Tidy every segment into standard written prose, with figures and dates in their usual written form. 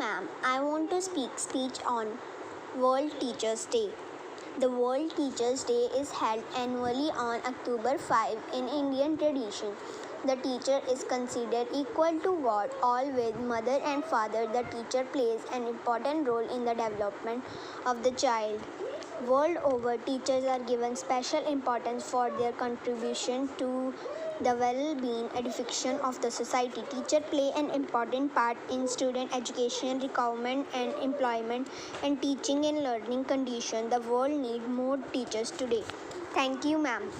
Ma'am, I want to speech on World Teachers Day. The World Teachers Day is held annually on October 5 in Indian tradition. The teacher is considered equal to God. All with mother and father, the teacher plays an important role in the development of the child. World over, teachers are given special importance for their contribution to the well-being edification of the society. Teachers play an important part in student education, recruitment and employment, and teaching and learning conditions. The world needs more teachers today. Thank you, ma'am.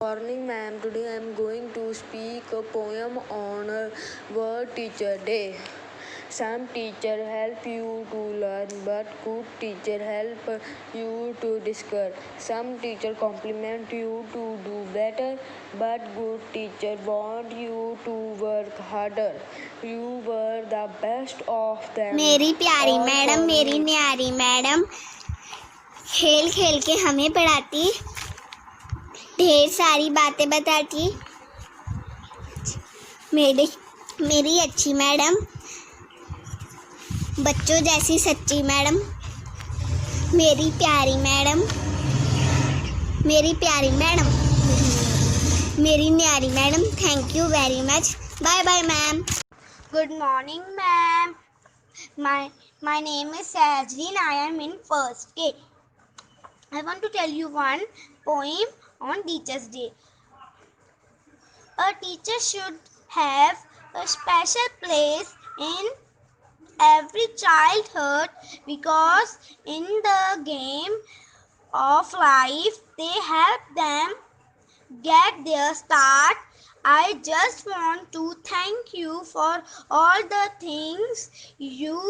Morning, ma'am. Today I am going to speak a poem on World Teacher Day. Some teacher help you to learn, but good teacher help you to discover. Some teacher compliment you to do better, but good teacher want you to work harder. You were the best of them. मेरी प्यारी madam, मेरी न्यारी madam, खेल खेल के हमें पढ़ाती, ढेर सारी बातें बताती। मेरी अच्छी मैडम, बच्चों जैसी सच्ची मैडम, मेरी प्यारी मैडम, मेरी प्यारी मैडम, मेरी न्यारी madam. Thank you very much. Bye bye ma'am. Good morning, ma'am. My name is Sajrin. I am in first K. I want to tell you one poem on Teachers' Day. A teacher should have a special place in every childhood because in the game of life they help them get their start. I just want to thank you for all the things you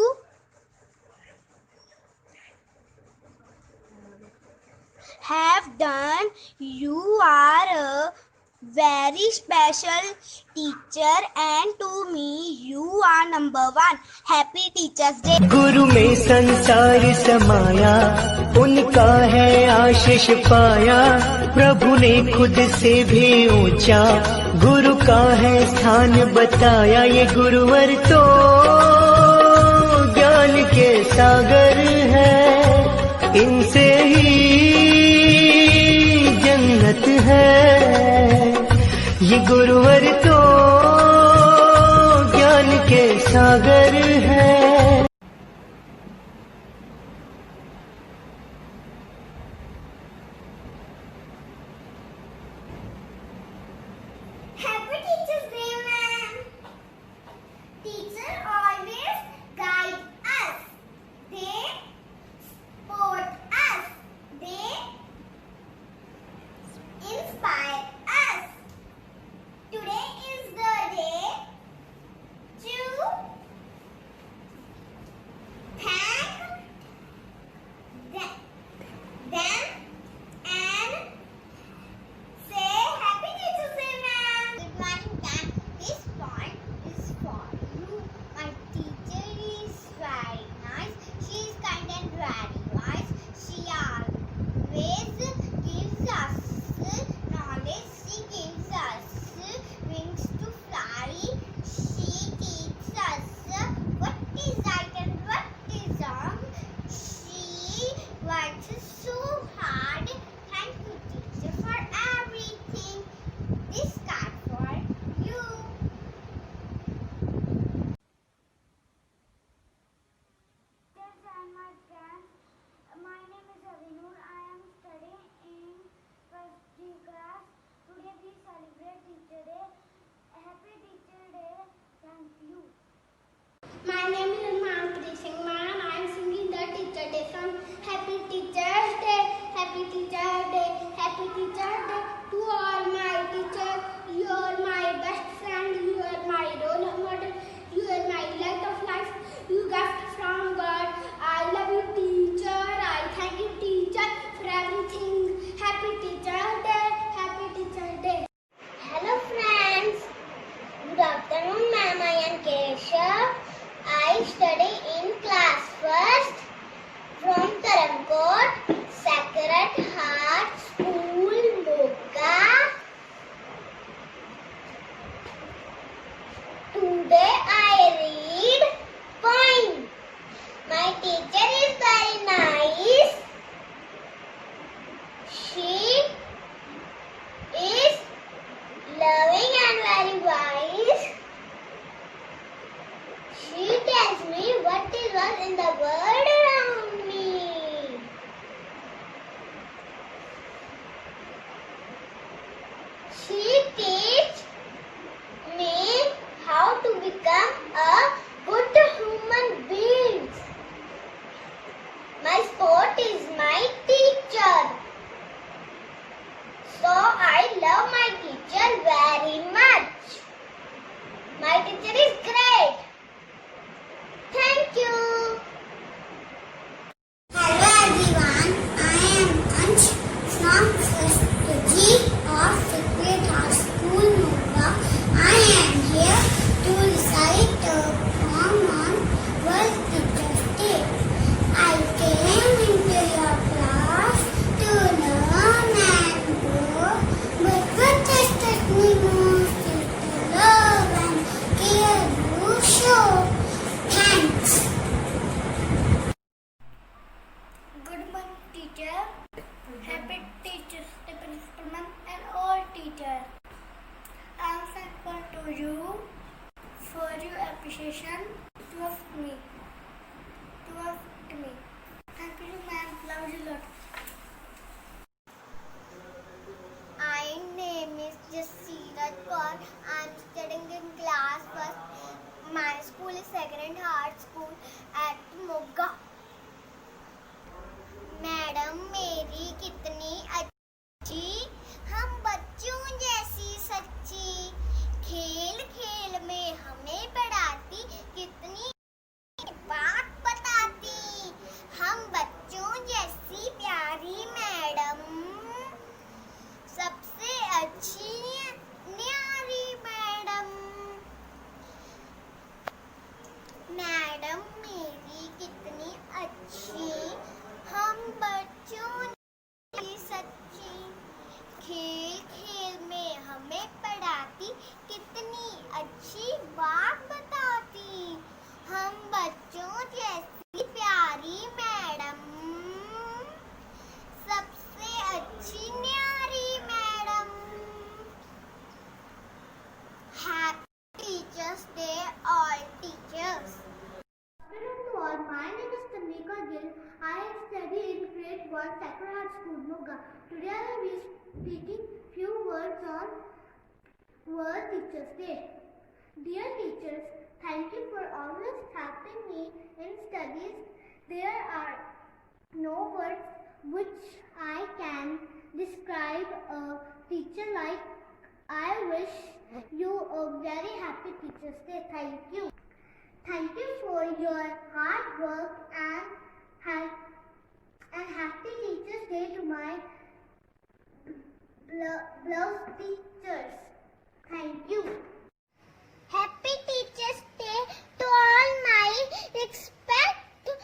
have done. You are a very special teacher and to me you are number one. Happy Teachers Day. गुरु में संसार समाया, उनका है आशीष पाया। प्रभु ने खुद से भी ऊंचा गुरु का है स्थान बताया। ये गुरुवर तो ज्ञान के सागर है, इनसे ही जन्नत है। ये गुरुवर तो ज्ञान के सागर है। Happy Teachers Day, ma'am. Teacher always guide us. They support us. They inspire us. Today is the day to thank them and say Happy Teachers Day, ma'am. Good morning, ma'am. This poem is for you. My teacher is very nice. She is kind and very wise. She always gives us knowledge. She gives us wings to fly. She teaches us what is right and what is wrong. She works so hard. Thank you, teacher, for everything. This card for you. My name is Avinur. I am studying in first D class. Today we celebrate Teacher Day. Happy Teacher Day. Thank you. My name is Manpreet Singh. I am singing the Teacher Day song. Happy Teacher's Day. Happy Teacher's Day. Happy Teacher's Day to all my teachers. You are my best friend. You are my role model. You are my light of life. You got from God. I love you, teacher. I thank you, teacher, for everything. Happy Teacher's Day. Happy Teacher's Day. Hello, friends. Good afternoon, ma'am. I am Kesha. I study Grade 1 Sacred Heart School, Moga. Today I will be speaking few words on World Teachers Day. Dear teachers, thank you for always helping me in studies. There are no words which I can describe a teacher like. I wish you a very happy Teachers Day. Thank you. Thank you for your hard work and happy Teachers Day to my beloved teachers. Thank you. Happy Teachers Day to all my respected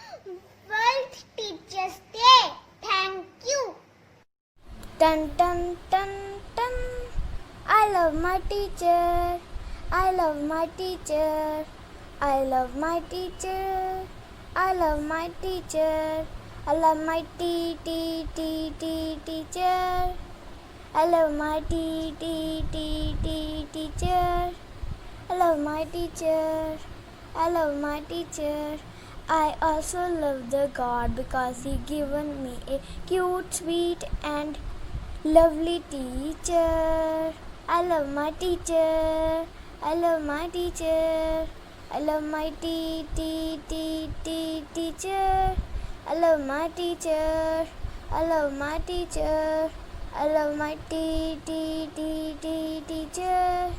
World Teachers Day. Thank you. Dun dun dun dun. I love my teacher. I love my teacher. I love my teacher. I love my teacher. I love my teacher. I love my teacher. I love my teacher. I love my teacher. I also love the God because He given me a cute, sweet, and lovely teacher. I love my teacher. I love my teacher. I love my teacher. I love my teacher. I love my teacher. I love my teacher.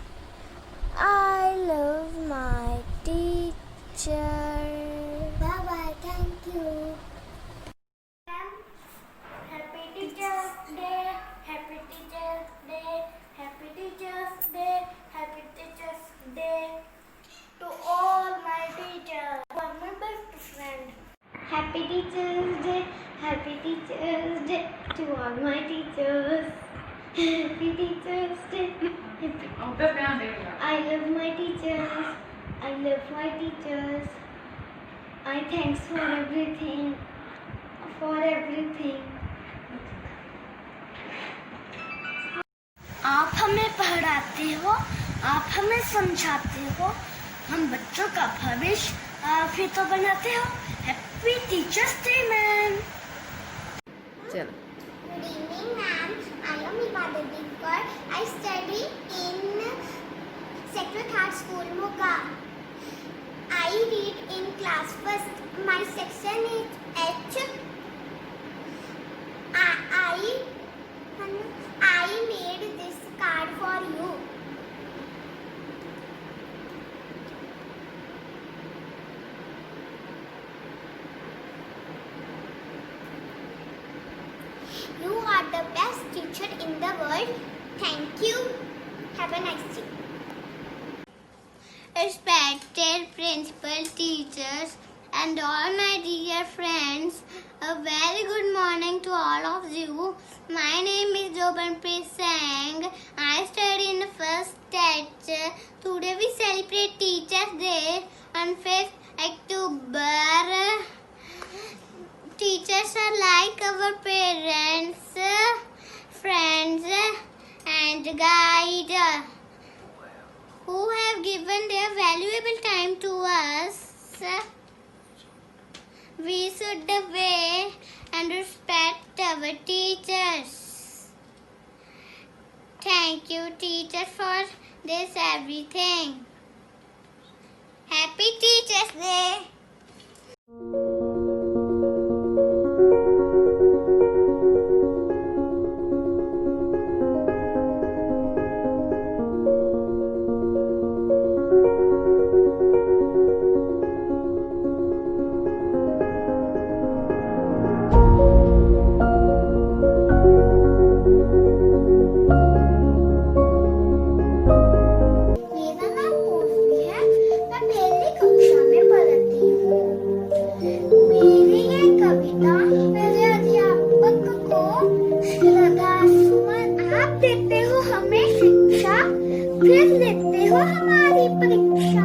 I love my teacher. Bye bye. Thank you. Happy Teachers Day. Happy Teachers Day. Happy Teachers Day. Happy Teachers Day to all my teachers. You are my best friend. Happy Teachers Day. Happy Teachers Day to all my teachers. Happy Teachers Day. I love my teachers. I love my teachers. I thanks for everything. आप हमें पढ़ाते हो, आप हमें समझाते हो, हम बच्चों का भविष्य आप ही तो बनाते हो. Happy teachers day ma'am. चलो. Good evening, ma'am. I am Ibadat Dinkar. I study in Sacred Heart School, Moga. I read in class first. My section is H. I made this card for you. You are the best teacher in the world. Thank you. Have a nice day. Respected principal, teachers, and all my dear friends, a very good morning to all of you. My name is Jobanpreet Singh. I study in the first stage. Today we celebrate Teachers Day on 5th October. Teachers are like our parents, friends, and guide who have given their valuable time to us. We should obey and respect our teachers. Thank you, teachers, for this everything. Happy Teachers Day. मेरा नाम पूर्वी है. मैं पहली कक्षा में पढ़ती हूँ. मेरी ये कविता मेरे अध्यापक को श्रद्धासुमन. आप देते हो हमें शिक्षा, फिर लेते हो हमारी परीक्षा.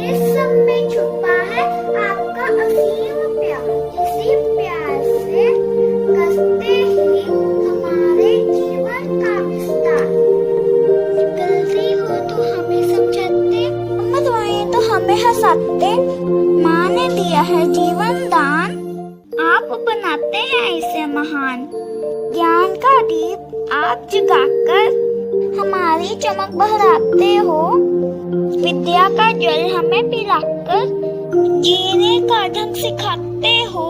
इस सब में छुपा है आपका असीम प्यार. इसी प्यार से करते ही हमारे जीवन का विस्तार. गलती हो तो हमें समझाते, हिम्मत आए तो हमें हंसाते. माँ ने दिया है जीवन दान, आप बनाते हैं इसे महान। ज्ञान का दीप आप जगाकर हमारी चमक बढ़ाते हो। विद्या का जल हमें पिलाकर जीने का ढंग सिखाते हो।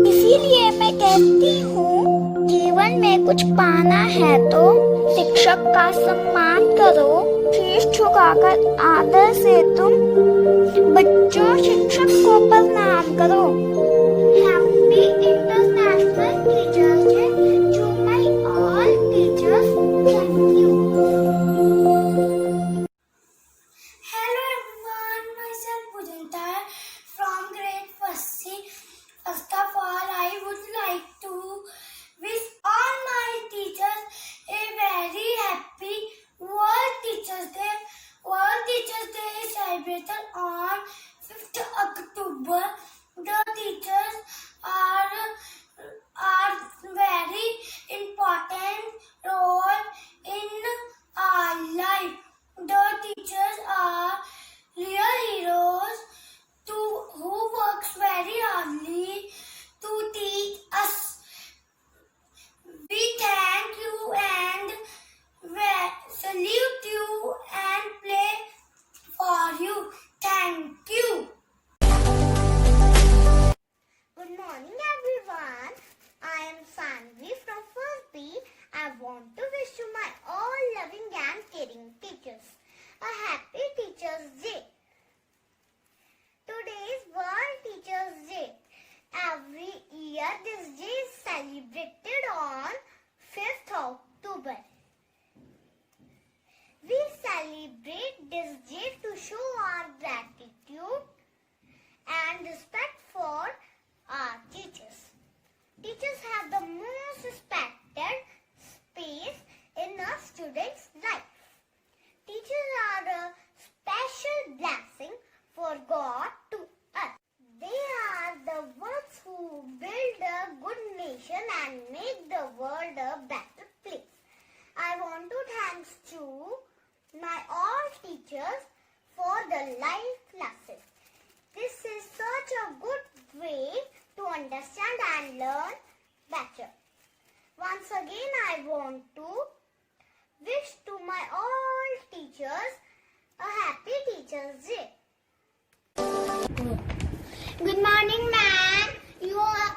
इसीलिए मैं कहती हूँ, जीवन में कुछ पाना है तो शिक्षक का सम्मान करो। शीश झुकाकर आदर से तुम बच्चों शिक्षक को प्रणाम करो। Happy international teachers day to my all teachers. Thank you. Hello everyone, myself Pujanta from grade 1st C. First of all, I would like to wish all my teachers a very happy World Teachers Day. World Teachers Day is celebrated on 5th October. The teachers are very important role in our life. The teachers are real heroes who works very hardly to teach us. We thank you and salute you and play for you. Thank you. Good morning everyone. I am Sanvi from 1st B. I want to wish you my all loving and caring teachers a happy Teachers Day. Today is World Teachers Day. Every year this day is celebrated on 5th October. We celebrate this day to show our gratitude and respect for our teachers. Teachers have the most respected space in a student's life. Teachers are a special blessing for God to us. They are the ones who build a good nation and make the world a better place. I want to thank to my all teachers for the life lessons. This is such a good way to understand and learn better. Once again, I want to wish to my all teachers a happy Teachers Day. Good morning, ma'am. You are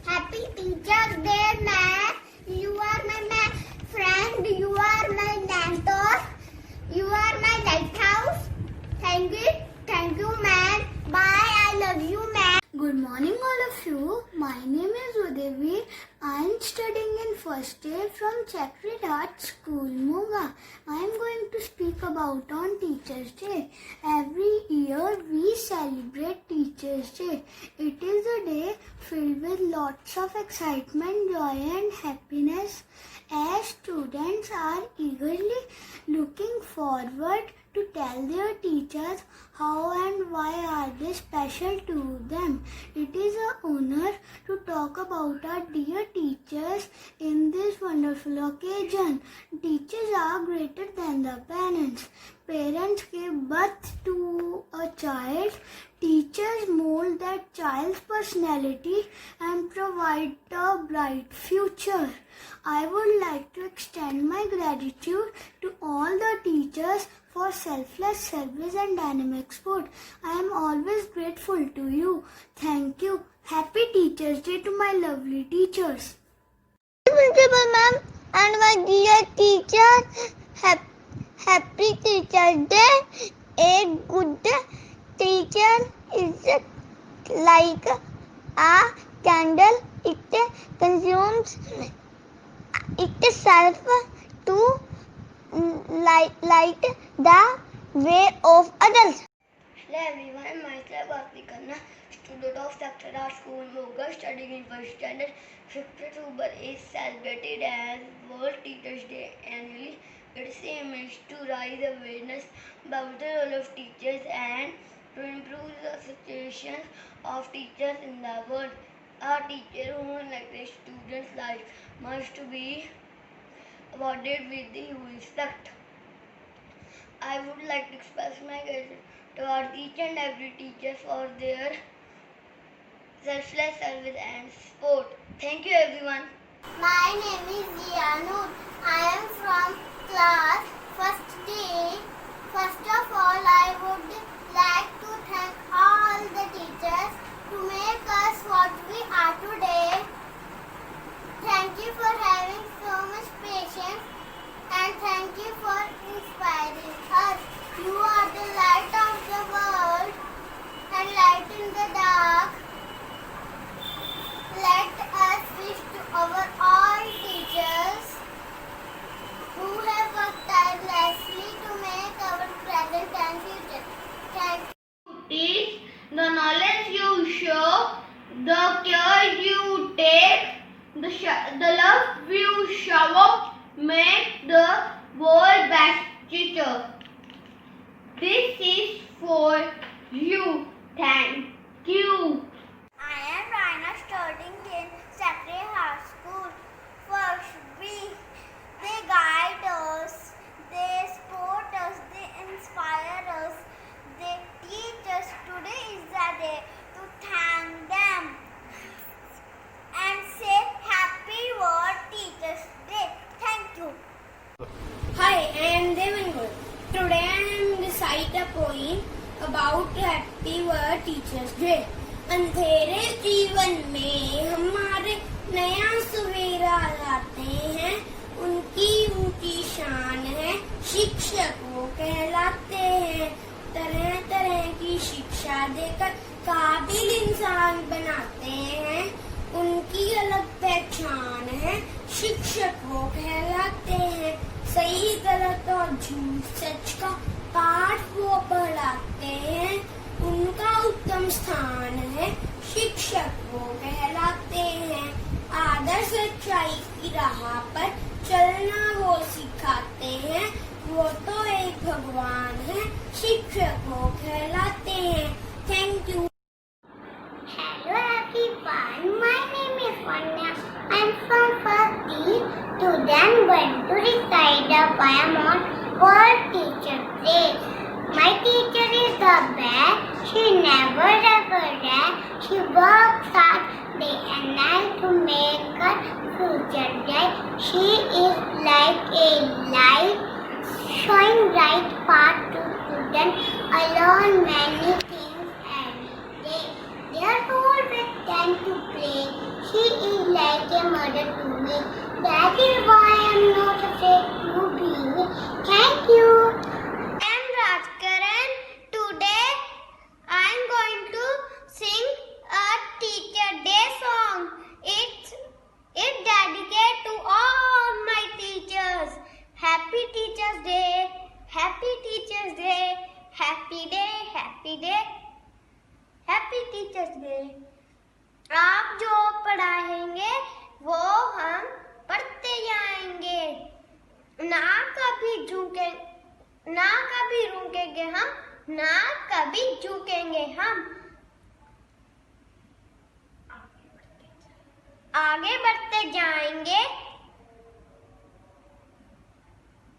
happy Teachers Day, ma'am. You are my friend. You are my mentor. You are my lighthouse. Thank you, ma'am. Bye. I love you, ma'am. Good morning all of you. My name is Udevi. I am studying in first year from Sacred Heart School, Moga. I am going to speak about on Teachers Day. Every year we celebrate Teachers Day. It is a day filled with lots of excitement, joy and happiness as students are eagerly looking forward to tell their teachers how and why are they special to them. It is an honor to talk about our dear teachers in this wonderful occasion. Teachers are greater than the parents. Parents give birth to a child. Teachers mold that child's personality and provide a bright future. I would like to extend my gratitude to all the teachers for selfless service and dynamic support. I am always grateful to you. Thank you. Happy Teachers Day to my lovely teachers. Principal ma'am and my dear teacher, happy Teachers Day. A good teacher is like a candle. It consumes itself to light the way of others. Hello everyone, myself Asmi Khanna, student of Sacred Heart School, Moga, studying in first standard. 5th October is celebrated as World Teachers Day annually. Its aim is to raise awareness about the role of teachers and to improve the situation of teachers in the world. A teacher who makes a student's life must be awarded with due respect. I would like to express my gratitude towards each and every teacher for their selfless service and sport. Thank you everyone. My name is Zianur. I am from class first day. First of all, I would like to thank all the teachers to make us what we are today. Thank you for having so much patience and thank you for inspiring us. You are the light of the world and light in the dark. Let us wish to our all teachers who have worked tirelessly to make our present and future. Thank you. Teach the knowledge you show, the care you take, the love you shower, make the world best teacher. This is for you. Thank you. I am Raina studying in Sacred Heart School. First, they guide us, they support us, they inspire us, they teach us. Today is the day to thank them and say Happy World Teachers Day. Thank you. Hi, I am Devangur. Today I am recite a poem about Happy World Teachers Day. अंधेरे जीवन में हमारे नया सवेरा लाते हैं, उनकी ऊंची शान है, शिक्षक वो कहलाते हैं। तरह तरह की शिक्षा देकर काबिल इंसान बनाते हैं, उनकी अलग पहचान है, शिक्षक वो कहलाते हैं। सही गलत और झूठ सच का पाठ वो पढ़ाते हैं, उनका उत्तम स्थान है, शिक्षक वो कहलाते हैं। आदर सच्चाई की राह पर चलना वो सिखाते हैं, वो तो एक भगवान है, शिक्षक वो कहलाते हैं। Thank you. Hello everyone, my name is Vanya. I am from first D. Today I am going to recite a poem on World Teachers Day. My teacher is the best. She never ever rests. She works hard day and night to make her future bright. She is like a light, showing right path to students. I learn many things every day. They are always tend to play. She is like a mother to me. That is why I am not afraid to be me. Thank you. I am Rajkaran. Today I am going to sing a Teacher Day song. It's dedicated to all my teachers. Happy Teachers Day. Happy Teachers Day. Happy day. Happy day. Happy teachers day. आप जो पढ़ाएंगे वो हम पढ़ते जाएंगे, ना कभी रुकेंगे हम, ना कभी झुकेंगे हम। आगे बढ़ते जाएंगे,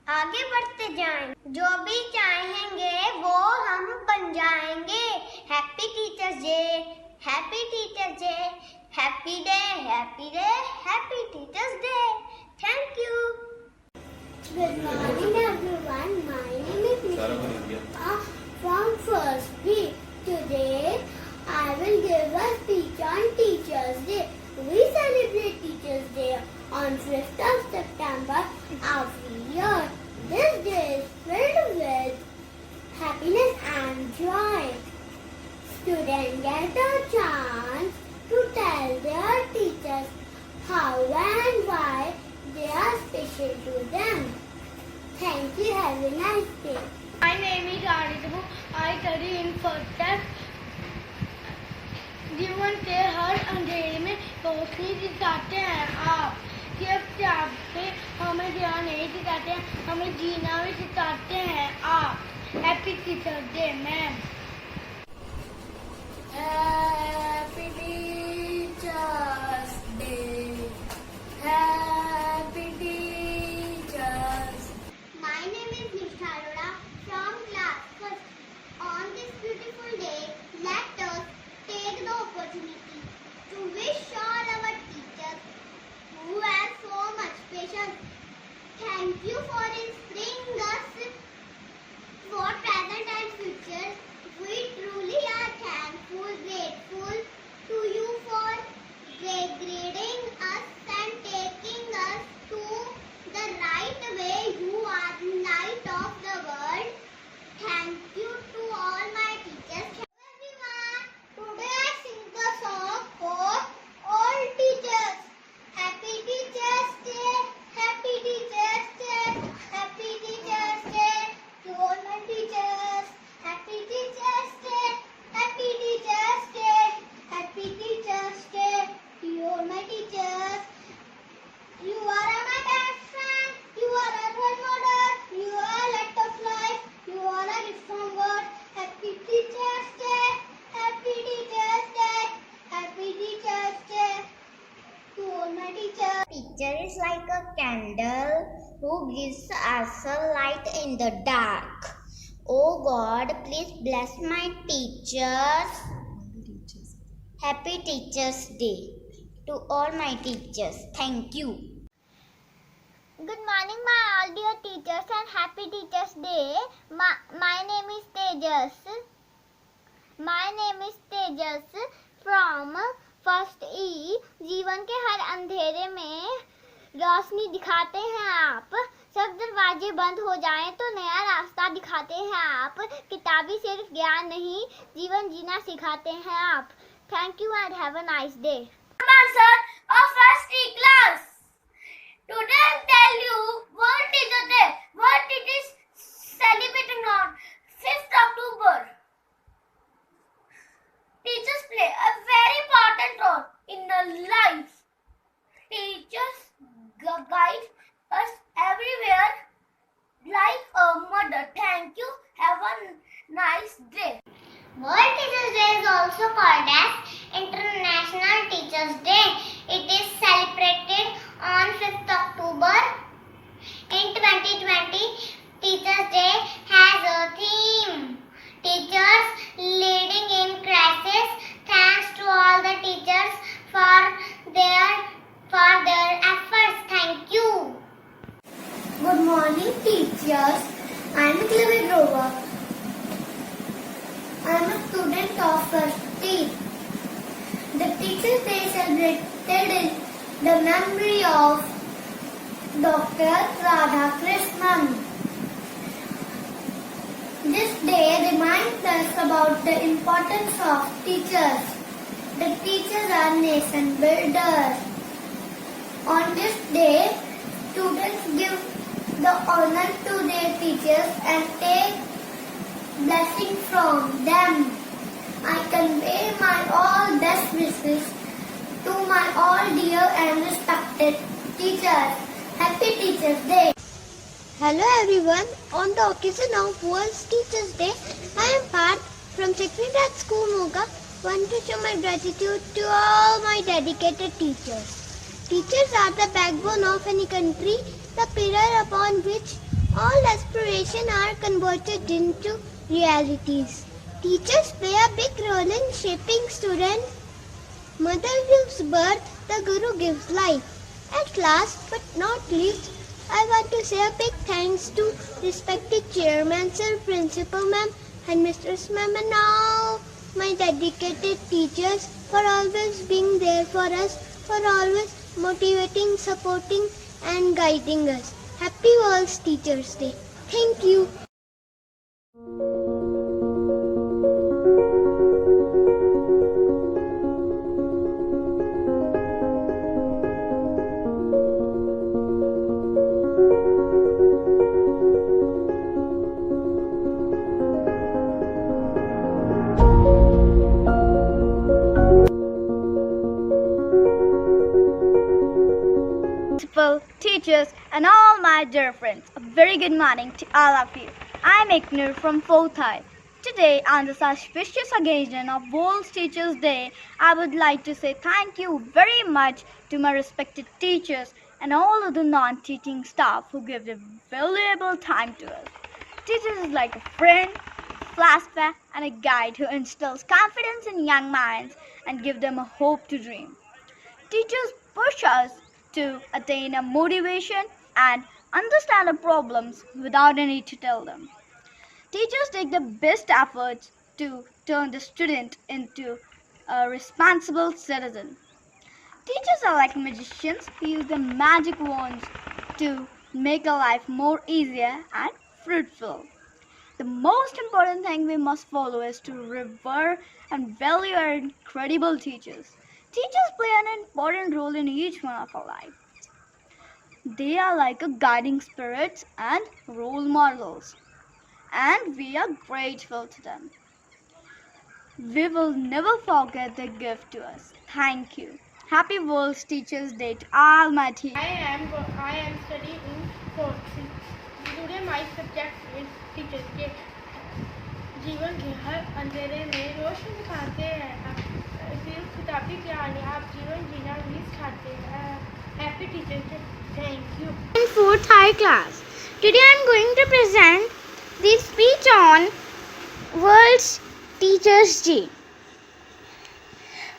आगे बढ़ते जाएंगे, जो भी चाहेंगे वो हम बन जाएंगे। Happy teachers day, happy teachers day, happy day, happy day, happy teachers day. Thank you. Good morning everyone, my name is Nisha from first B. Today I will give a speech on Teachers Day. We celebrate Teachers Day on 5th of September every year. This day is filled with happiness and joy. Students get a chance to tell their teachers how and why they are special to them. Thank you. Have a nice day. My name is Aditya. I study in first time. जीवन के हर अंधेरे में रोशनी दिखाते हैं आप, सिर्फ चाहते हमें जीना नहीं सिखाते हैं, हमें जीना भी सिखाते हैं आप। Happy teachers day ma'am. Happy teachers day, happy teachers. My name is Nisha Arora from class first. On this beautiful day, let us take the opportunity all my teachers. You are my best friend. You are a role model. You are light of life. You are a gift from God. Happy Teachers Day. Happy Teachers Day. Happy Teachers Day to all my teachers. Teacher is like a candle who gives us a light in the dark. Oh God, please bless my teachers. Happy Teachers Day to all my teachers. Thank you. Good morning, my all dear teachers, and happy Teachers Day. My name is Tejas. My name is Tejas from first E. जीवन के हर अंधेरे में रोशनी दिखाते हैं आप. सब दरवाजे बंद हो जाएं तो नया रास्ता दिखाते हैं आप. किताबी सिर्फ ज्ञान नहीं, जीवन जीना सिखाते हैं आप. Thank you and have a nice day. Answer of first E class. Today I tell you World Teacher Day. World it is celebrating on 5th October. Teachers play a very important role in our life. Teachers guide us everywhere like a mother. Thank you. Have a nice day. World Teachers Day is also called as International Teachers Day. It is celebrated on 5th October. In 2020, Teachers Day has a theme. Teachers leading in crisis. Thanks to all the teachers for their efforts. Thank you. Good morning, teachers. I am Chloe Grover. I am a student of first T. The Teachers Day celebrated in the memory of Dr. Radhakrishnan. This day reminds us about the importance of teachers. The teachers are nation builders. On this day, students give the honor to their teachers and take blessing from them. I convey my all best wishes to my all dear and respected teachers. Happy Teachers Day. Hello everyone. On the occasion of World Teachers Day, I am Parth from Secretariat School Moga. Want to show my gratitude to all my dedicated teachers. Teachers are the backbone of any country, the pillar upon which all aspirations are converted into realities. Teachers play a big role in shaping students. Mother gives birth, the Guru gives life. At last but not least, I want to say a big thanks to respected chairman, sir, principal ma'am, and mistress ma'am, and all my dedicated teachers for always being there for us, for always motivating, supporting, and guiding us. Happy World Teachers Day. Thank you. Principal, teachers, and all my dear friends, a very good morning to all of you. I am Iknur from 4th I. Today, on this auspicious occasion of World Teachers Day, I would like to say thank you very much to my respected teachers and all of the non-teaching staff who give their valuable time to us. Teachers is like a friend, flashback, and a guide who instills confidence in young minds and give them a hope to dream. Teachers push us to attain a motivation and understand the problems without a need to tell them. Teachers take the best efforts to turn the student into a responsible citizen. Teachers are like magicians who use the magic wands to make our life more easier and fruitful. The most important thing we must follow is to revere and value our incredible teachers. Teachers play an important role in each one of our lives. They are like a guiding spirits and role models, and we are grateful to them. We will never forget their gift to us. Thank you. Happy World Teachers Day to all my teachers. I am studying in 4th. Today my subject is Teachers Day. जीवन के हर अंधेरे में रोशनी दिखाते हैं। सिर्फ किताबी ज्ञान आप जीवन जीना भी सिखाते हैं। Happy Teachers Day. Thank you. In 4th high class. Today I am going to present the speech on World Teachers Day.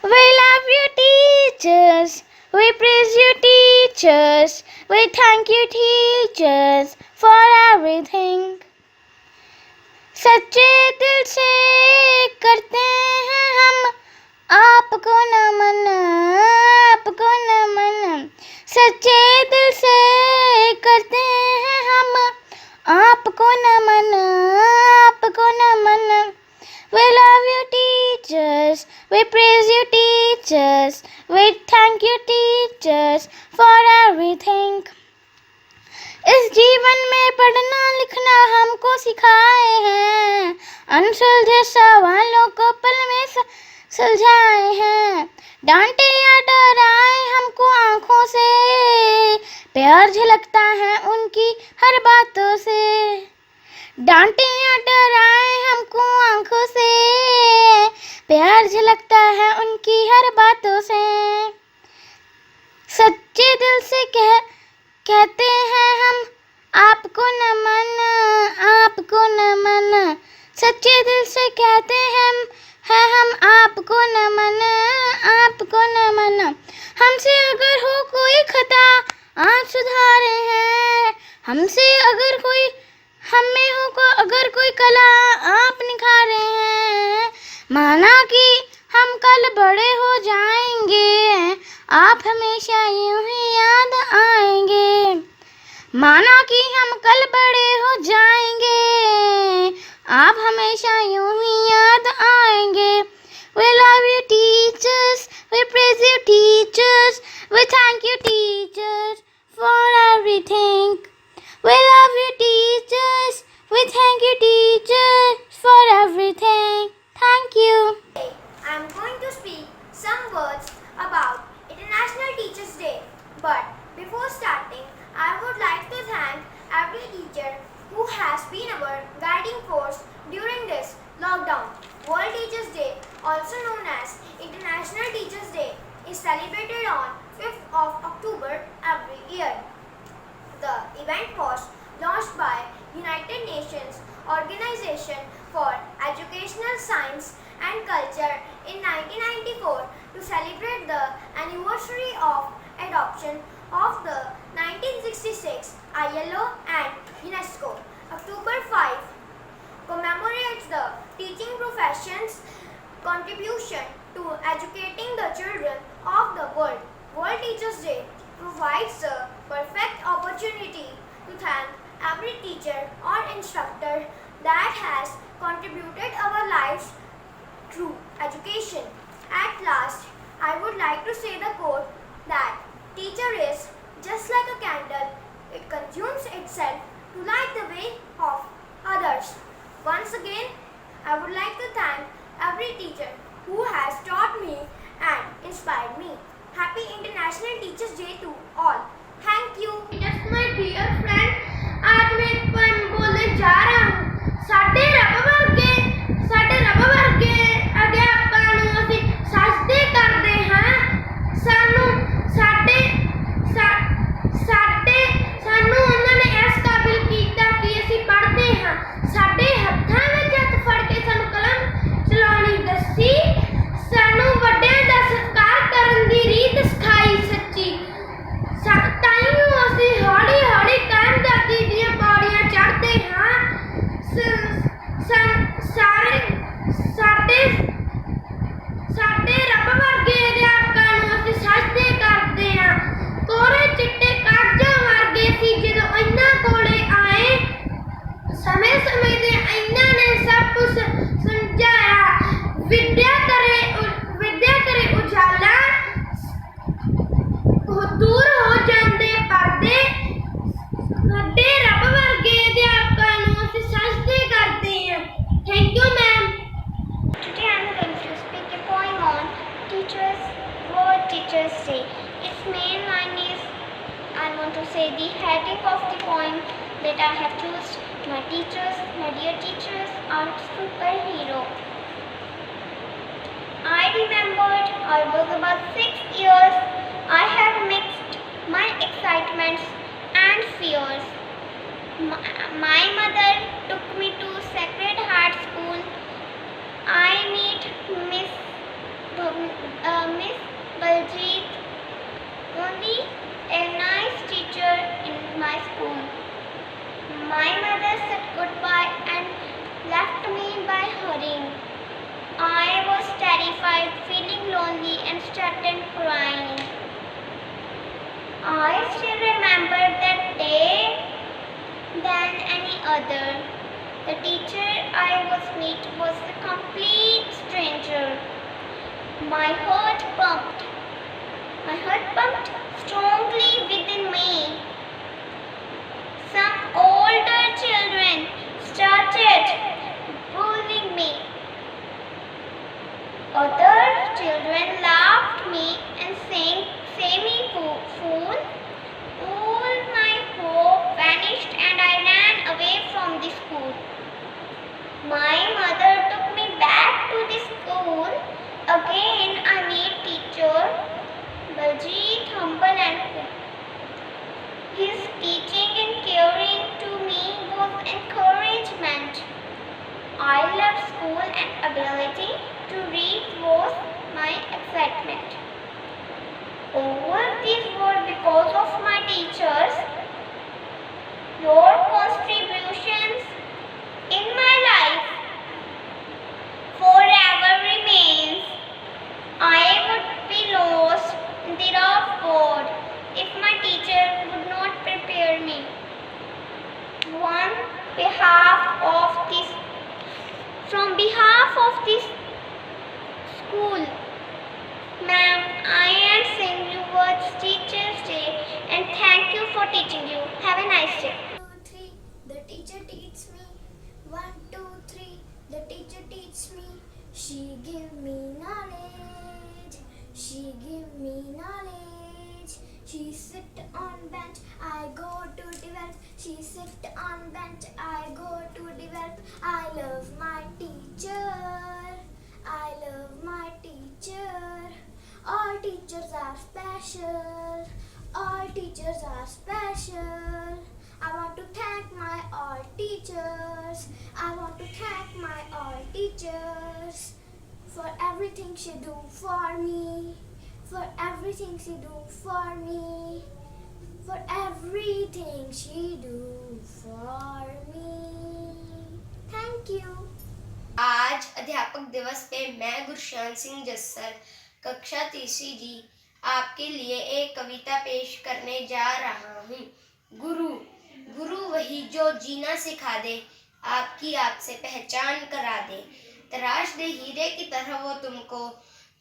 We love you teachers, we praise you teachers, we thank you teachers for everything. सच्चे दिल से करते हैं हम आपको नमन, आपको नमन। सच्चे दिल से करते हैं हम आपको नमन, आपको नमन। We love you teachers, we praise you teachers, we thank you teachers for everything. इस जीवन में पढ़ना लिखना हमको सिखाए हैं, अनसुलझे सवालों को पल में सुलझाए हैं। डांटे या डराए हमको आँखों से, प्यार झलकता है उनकी हर बातों से। डांटे या डराए हमको आँखों से, प्यार झलकता है उनकी हर बातों से। सच्चे दिल से कहते हैं हम आपको नमन, आपको नमन। सच्चे दिल से कहते हैं हम आपको नमन, आपको नमन। हमसे अगर हो कोई खता आप सुधारे हैं, हमसे अगर कोई हमें हो अगर कोई कला आप निखारे हैं। माना कि हम कल बड़े हो जाएंगे, आप हमेशा यूं ही याद आएंगे। माना कि हम कल बड़े हो जाएंगे, आप हमेशा यूं ही याद आएंगे। We love you teachers, we praise you teachers, we thank you teachers for everything. We love you teachers, we thank you teachers for everything. Thank you. I am going to speak some words about International Teachers Day. But before starting, I would like to thank every teacher who has been our guiding force during this lockdown. World Teachers Day, also known as International Teachers Day, is celebrated on 5th of October every year. The event was launched by United Nations Organization for Educational Science and Culture in 1994 to celebrate the anniversary of adoption of the 1966 ILO and UNESCO. October 5 commemorates the teaching profession's contribution to educating the children of the world. World Teachers Day provides a perfect opportunity to thank every teacher or instructor that has contributed our lives through education. At last, I would like to say the quote that teacher is just like a candle, it consumes itself to light the way of others. Once again, I would like to thank every teacher who has taught me and inspired me. Happy International Teachers Day to all. Thank you. Just my dear friend, आज मैं एक poem बोलने जा रहा हूँ। साडे रब वर्गे अध्यापਕਾਂ ਨੂੰ ਅਸੀਂ ਸਜਦੇ ਕਰਦੇ ਹਾਂ। ਸਾਨੂੰ ਉਹਨਾਂ ਨੇ ਇਸ ਕਾਬਿਲ ਕੀਤਾ ਕਿ ਅਸੀਂ ਪੜ੍ਹਦੇ ਹਾਂ। ਸਾਡੇ ਹੱਥਾਂ ਵਿੱਚ ਹੱਥ ਫੜ ਕੇ ਸਾਨੂੰ ਕਲਮ ਚਲਾਉਣੀ ਦੱਸੀ। ਸਾਨੂੰ ਵੱਡਿਆਂ ਦਾ Teachers' Day. Its main line is, I want to say the heading of the poem that I have chosen. My teachers, my dear teachers, are superhero. I remembered I was about 6 years. I have mixed my excitements and fears. My mother took me to Sacred Heart School. I meet Miss Baljeet, only a nice teacher in my school. My mother said goodbye and left me by hurrying. I was terrified, feeling lonely and started crying. I still remember that day than any other. The teacher I was meet was a complete stranger. My heart pumped strongly within me. Some older children started bullying me. Other children laughed me and saying me fool. All my hope vanished and I ran away from the school. My mother took me back to the school. Again I meet teacher Baljeet, humble and cool. His teaching and caring to me was encouragement. I loved school and ability to read was my excitement. All these were because of my teachers. Your contributions in my life forever remains. I would be lost in the rough world if my teacher would not prepare me. From behalf of this school, ma'am, I am saying you words Teachers' Day and thank you for teaching you. Have a nice day. 1, 2, 3, the teacher teaches me. 1, 2, 3, the teacher teaches me. She give me knowledge. She give me knowledge. She sit on bench, I go to develop. She sit on bench, I go to develop. I love my teacher. I love my teacher. All teachers are special. All teachers are special. I want to thank my all teachers. I want to thank my all teachers for everything she do for me. For everything she do for me. For everything she do for me. Thank you. आज अध्यापक दिवस पे मैं गुरशान सिंह जस्सर कक्षा तीसरी जी आपके लिए एक कविता पेश करने जा रहा हूँ। गुरु वही जो जीना सिखा दे, आपकी आपसे पहचान करा दे, तराश दे हीरे की तरह वो तुमको,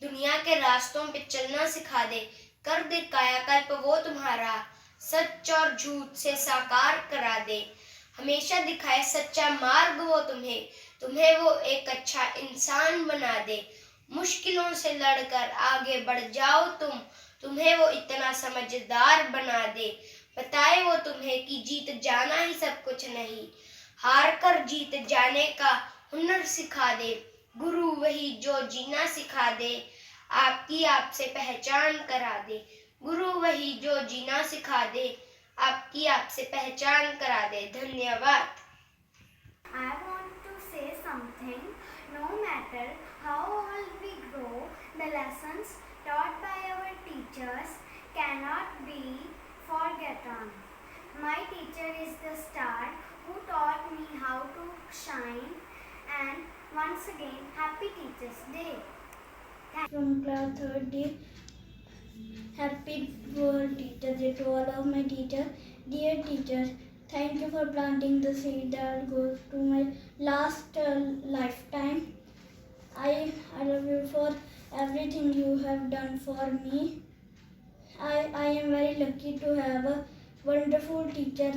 दुनिया के रास्तों पे चलना सिखा दे, कर दे कायाकल्प वो तुम्हारा, सच और झूठ से साकार करा दे, हमेशा दिखाए सच्चा मार्ग वो तुम्हें वो एक अच्छा इंसान बना दे, मुश्किलों से लड़कर आगे बढ़ जाओ तुम्हें वो इतना समझदार बना दे, बताए वो तुम्हें कि जीत जाना ही सब कुछ नहीं, हार कर जीत जाने का हुनर सिखा दे, गुरु वही जो जीना सिखा दे, आपकी आपसे पहचान करा दे, गुरु वही जो जीना सिखा दे, आपकी आपसे पहचान करा दे। धन्यवाद। I want to say something. No matter how old we grow, the lessons taught by our teachers cannot be forgotten. My teacher is the star who taught me how to shine. And once again, Happy Teachers' Day. From class 3rd day, Happy World Teachers Day to all of my teachers. Dear teachers, thank you for planting the seed that goes to my last lifetime. I love you for everything you have done for me. I am very lucky to have a wonderful teacher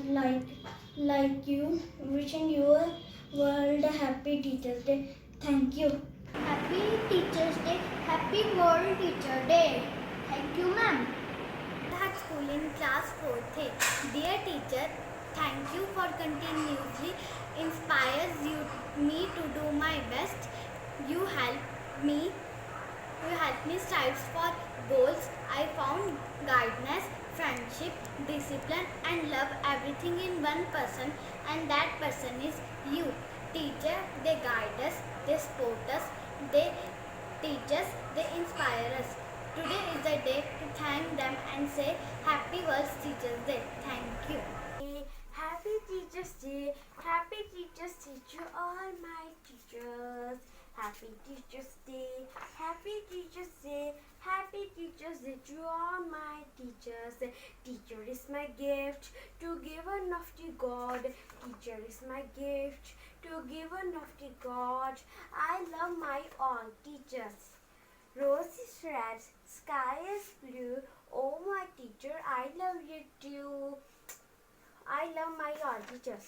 like you. Wishing you a World Happy Teachers Day. Thank you. Happy Teachers' Day. Happy World Teacher Day. Thank you. in class 4th A. Dear teacher, thank you for continuously inspires me to do my best. You help me strive for goals. I found guidance, friendship, discipline and love everything in one person, and that person is you. Teacher, they guide us, they support us, they teach us, they inspire us. Today is the day to thank them and say Happy World Teachers Day. Thank you. Happy Teachers Day. Happy Teachers Day to all my teachers. Happy Teachers Day. Happy Teachers Day. Happy Teachers Day to all my teachers. Teacher is my gift to give enough to God. Teacher is my gift to give enough to God. I love my all teachers. Rose is red, sky is blue. Oh my teacher, I love you too. I love my all teachers.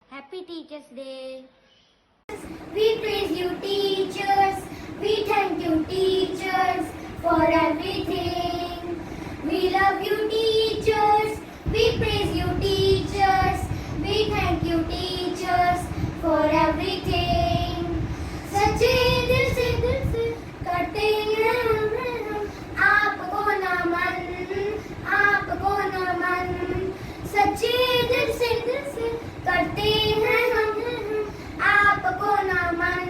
Happy Teachers Day. We praise you, teachers. We thank you, teachers, for everything. We love you, teachers. We praise you, teachers. We thank you, teachers, for everything. सच्चे दिल से करते हैं हम आपको नमन, आपको नमन। सच्चे दिल से करते हैं हम आपको नमन,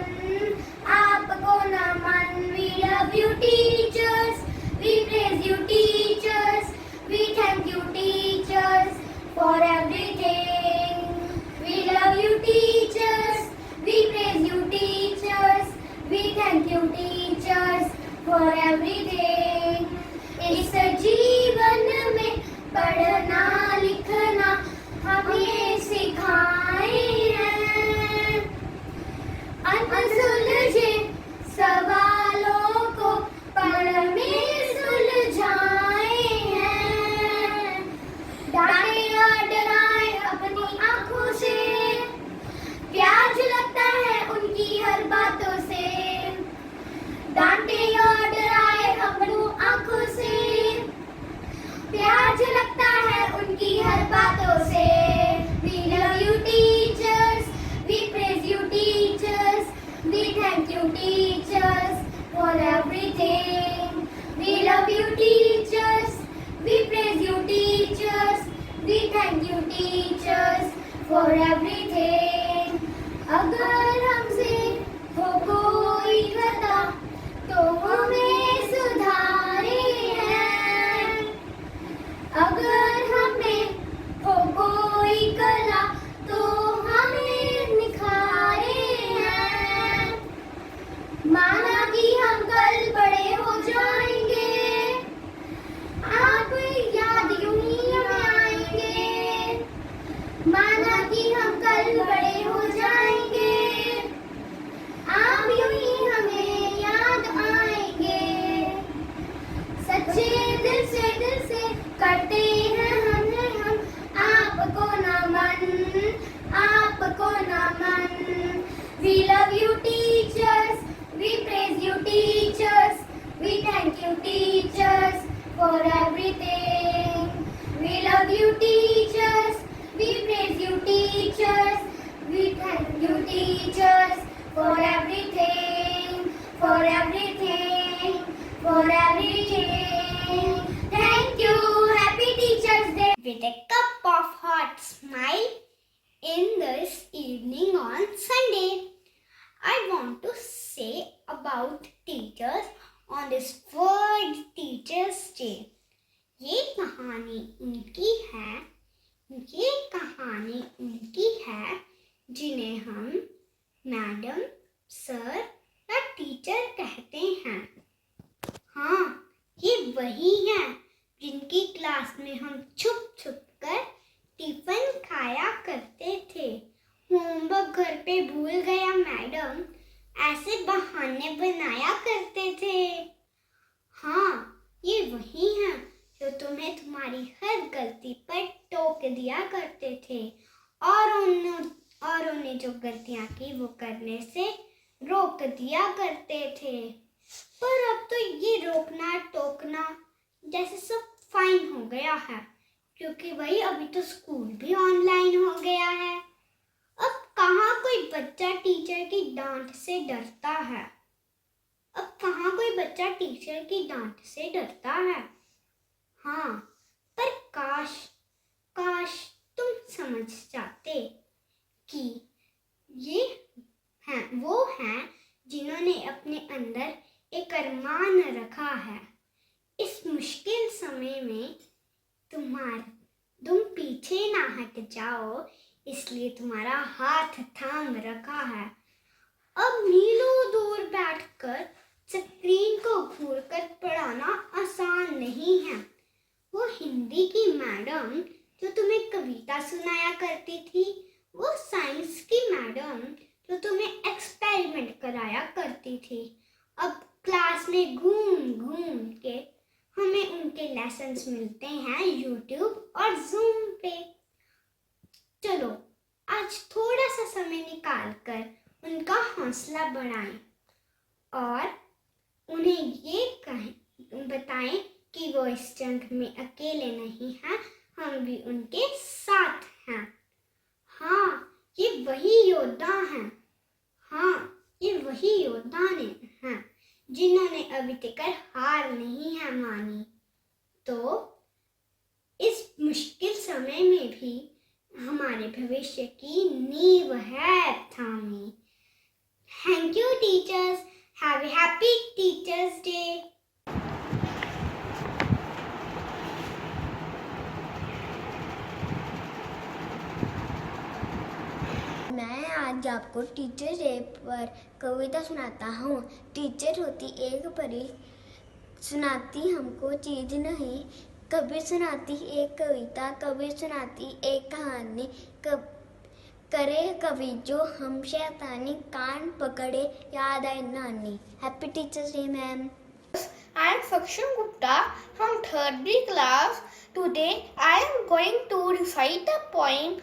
आपको नमन। We love you, teachers. We praise you, teachers. We thank you, teachers, for everything. We love you, teachers. We praise you, teachers. We thank you, teachers, for everything. इस जीवन में पढ़ना लिखना हमें सिखाए हैं। अनसुलझे सवालों को पढ़ में सुलझाए हैं। डांटे और डराए अपनी आंखों से, प्यार लगता है उनकी हर बातों से। डांटे और डराए अपनी आंखों से, प्यार लगता है उनकी हर बातों से। We love you, teachers. We praise you, teachers. We thank you, teachers, for everything. We love you, teachers. We praise you, teachers. We thank you, teachers, for everything. अगर हमसे हो कोई खता तो हमें सुधारे हैं। अगर हमें हो कोई कला तो हमें निखारे हैं। माना कि हम कल बड़े हो जाएंगे, आप याद यूं ही हमें आएंगे। माना कि हम कल बड़े हो जाएंगे, आप यूं ही हमें याद आएंगे। सच्चे दिल से करते हैं हम आपको नमन, आपको नमन। We love you, teachers. We praise you, teachers. We thank you, teachers, for everything. We love you, teachers. We praise you, teachers. We thank you, teachers, for everything, for everything, for everything. Thank you. Happy Teachers Day. With a cup of hot smile in this evening on Sunday, I want to say about teachers on this World Teachers Day. ये कहानी उनकी है, ये कहानी उनकी है जिन्हें हम मैडम, सर या टीचर कहते हैं। हाँ, ये वही हैं जिनकी क्लास में हम छुप छुप कर टिफिन खाया करते थे। होमवर्क घर पे भूल गया मैडम, ऐसे बहाने बनाया करते थे। हाँ, ये वही हैं जो तुम्हें तुम्हारी हर गलती पर टोक दिया करते थे और उन्हें जो गलतियां की वो करने से रोक दिया करते थे। पर अब तो ये रोकना टोकना जैसे सब फाइन हो गया है, क्योंकि भाई अभी तो स्कूल भी ऑनलाइन हो गया है। अब कहाँ कोई बच्चा टीचर की डांट से डरता है। अब कहाँ कोई बच्चा टीचर की डांट से डरता है। हाँ, पर काश तुम समझ जाते कि ये वो हैं जिन्होंने अपने अंदर एक अरमान रखा है। इस मुश्किल समय में तुम पीछे ना हट जाओ, इसलिए तुम्हारा हाथ थाम रखा है। अब मीलों दूर बैठकर स्क्रीन को घूरकर पढ़ाना आसान नहीं है। वो हिंदी की मैडम जो तुम्हें कविता सुनाया करती थी, वो साइंस की मैडम जो तुम्हें एक्सपेरिमेंट कराया करती थी, अब क्लास में घूम के हमें उनके लेसन्स मिलते हैं यूट्यूब और जूम पे। चलो आज थोड़ा सा समय निकाल कर उनका हौसला बढ़ाएं और उन्हें ये बताएं कि वो इस जंग में अकेले नहीं हैं, हम भी उनके साथ हैं। हाँ, ये वही योद्धा हैं। हाँ, ये वही योद्धा हैं जिन्होंने अभी तक हार नहीं है मानी। तो इस मुश्किल समय में भी हमारे भविष्य की नींव है थामी। Thank you teachers. Have a happy teachers day. मैं आज आपको टीचर डे पर कविता सुनाता हूँ। टीचर होती एक परी, सुनाती हमको चीज नहीं, कभी सुनाती एक कविता, कभी सुनाती एक कहानी, करे कवि जो हम शैतानी, कान पकड़े याद आए नानी। Happy teachers day ma'am. I am Saksham Gupta from 3rd B class. Today I am going to recite a poem,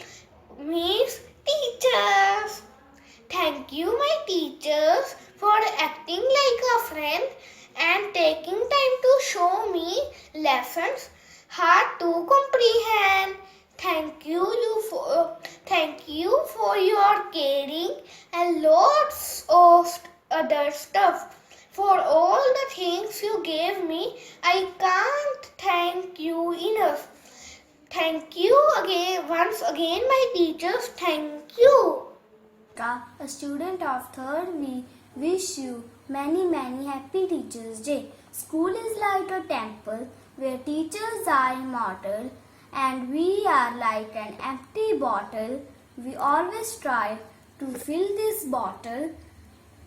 Me's Teachers. Thank you my teachers for acting like a friend and taking time to show me lessons hard to comprehend. Thank you for your caring and lots of other stuff. For all the things you gave me, I can't thank you enough. Thank you once again, my teachers. Thank you. A student of 3rd, we wish you many happy Teachers Day. School is like a temple where teachers are immortal and we are like an empty bottle. We always strive to fill this bottle,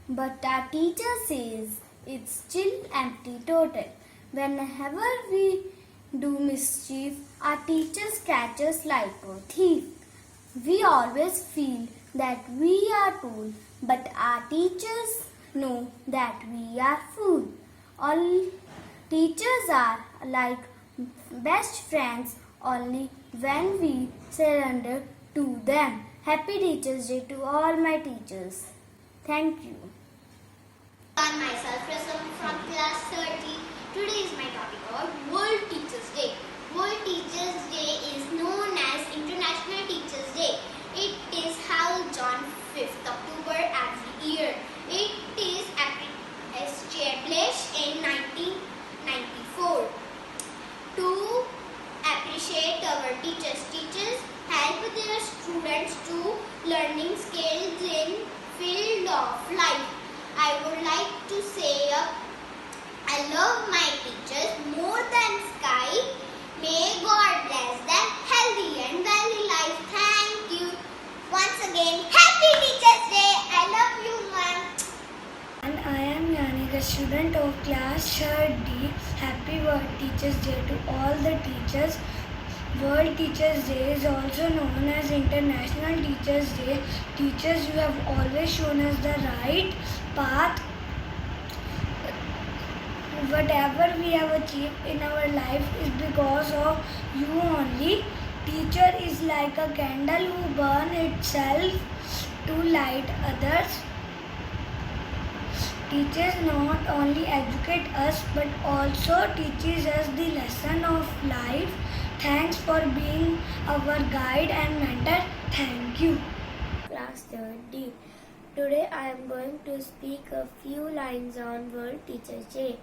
but our teacher says it's still empty total. Whenever we do mischief, our teachers catch us like a thief. We always feel that we are tool, but our teachers know that we are fool. All teachers are like best friends only when we surrender to them. Happy Teachers Day to all my teachers. Thank you. On myself, Rasam from class 30. Today is my topic about World Teachers Day. World Teachers Day is known as International Teachers Day. It is held on 5th October every year. It is established in 1994 to appreciate our teachers. Teachers help their students to learning skills in field of life. I would like to say I love my teachers more than sky. May God bless them healthy and wealthy life. Thank you. Once again, Happy Teachers Day. I love you, ma'am. And I am Yani, the student of class 3rd D. Happy World Teachers Day to all the teachers. World Teachers Day is also known as International Teachers Day. Teachers, you have always shown us the right path. Whatever we have achieved in our life is because of you only. Teacher is like a candle who burns itself to light others. Teachers not only educate us but also teaches us the lesson of life. Thanks for being our guide and mentor. Thank you. Class 3rd D. Today I am going to speak a few lines on World Teachers Day.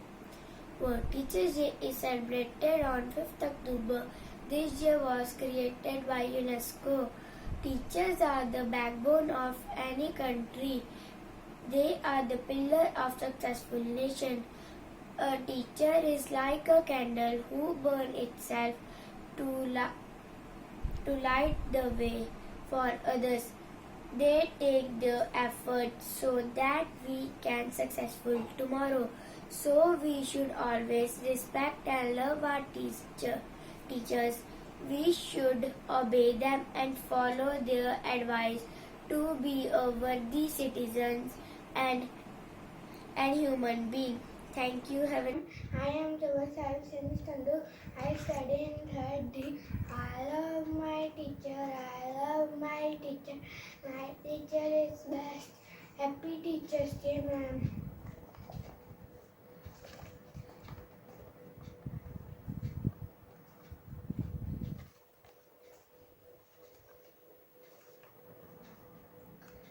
World Teachers Day is celebrated on 5th October. This year was created by UNESCO. Teachers are the backbone of any country. They are the pillar of successful nation. A teacher is like a candle who burns itself to light the way for others. They take the effort so that we can successful tomorrow. So we should always respect and love our teachers. We should obey them and follow their advice to be a worthy citizens and human being. Thank you. I am Jawahar Chandu. I study in 3rd D. I love my teacher. I love my teacher. My teacher is best. Happy Teachers Day, ma'am.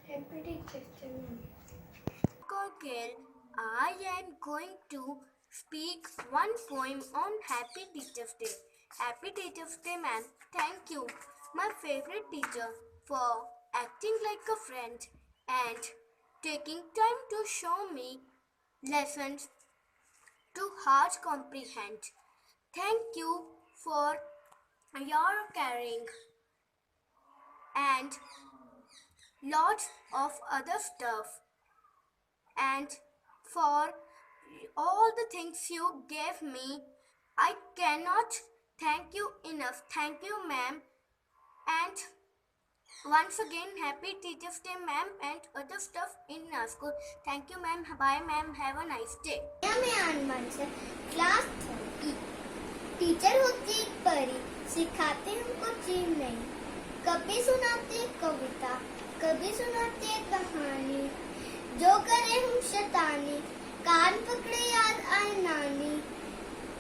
Happy Teachers Day, ma'am. I am going to speak one poem on Happy Teachers Day. Happy Teachers Day, ma'am. Thank you, my favorite teacher, for acting like a friend and taking time to show me lessons to hard comprehend. Thank you for your caring and lots of other stuff, and for all the things you gave me. I cannot thank you enough. Thank you, ma'am. And once again, Happy Teachers Day, ma'am, and other stuff in our school. Thank you, ma'am. Bye, ma'am. Have a nice day. Class 30। Teacher होती एक परी, सिखाते हमको चीज नहीं। कभी सुनाते कविता, कभी सुनाते कहानी। जो करे हम शैतानी, कान पकड़े याद आए नानी।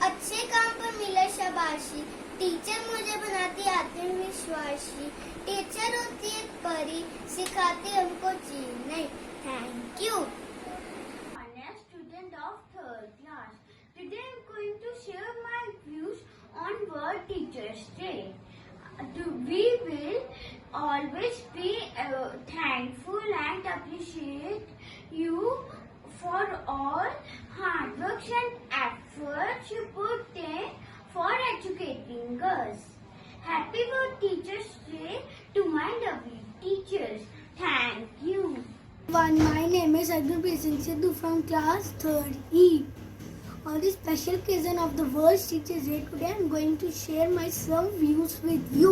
अच्छे काम पर मिले शाबाशी, टीचर मुझे बनाती आत्मविश्वासी। टीचर होती एक परी, सिखाती हमको चीज नहीं। Thank you. I'm a student of 3rd class. Today I'm going to share my views on World Teachers Day. We will always be thankful and appreciate you for all hard work and efforts you put in for educating us. Happy World Teachers Day to my lovely teachers. Thank you. My name is Agnipreet Singh Sidhu from class 3rd E. On this special occasion of the World Teachers Day, today I am going to share my some views with you.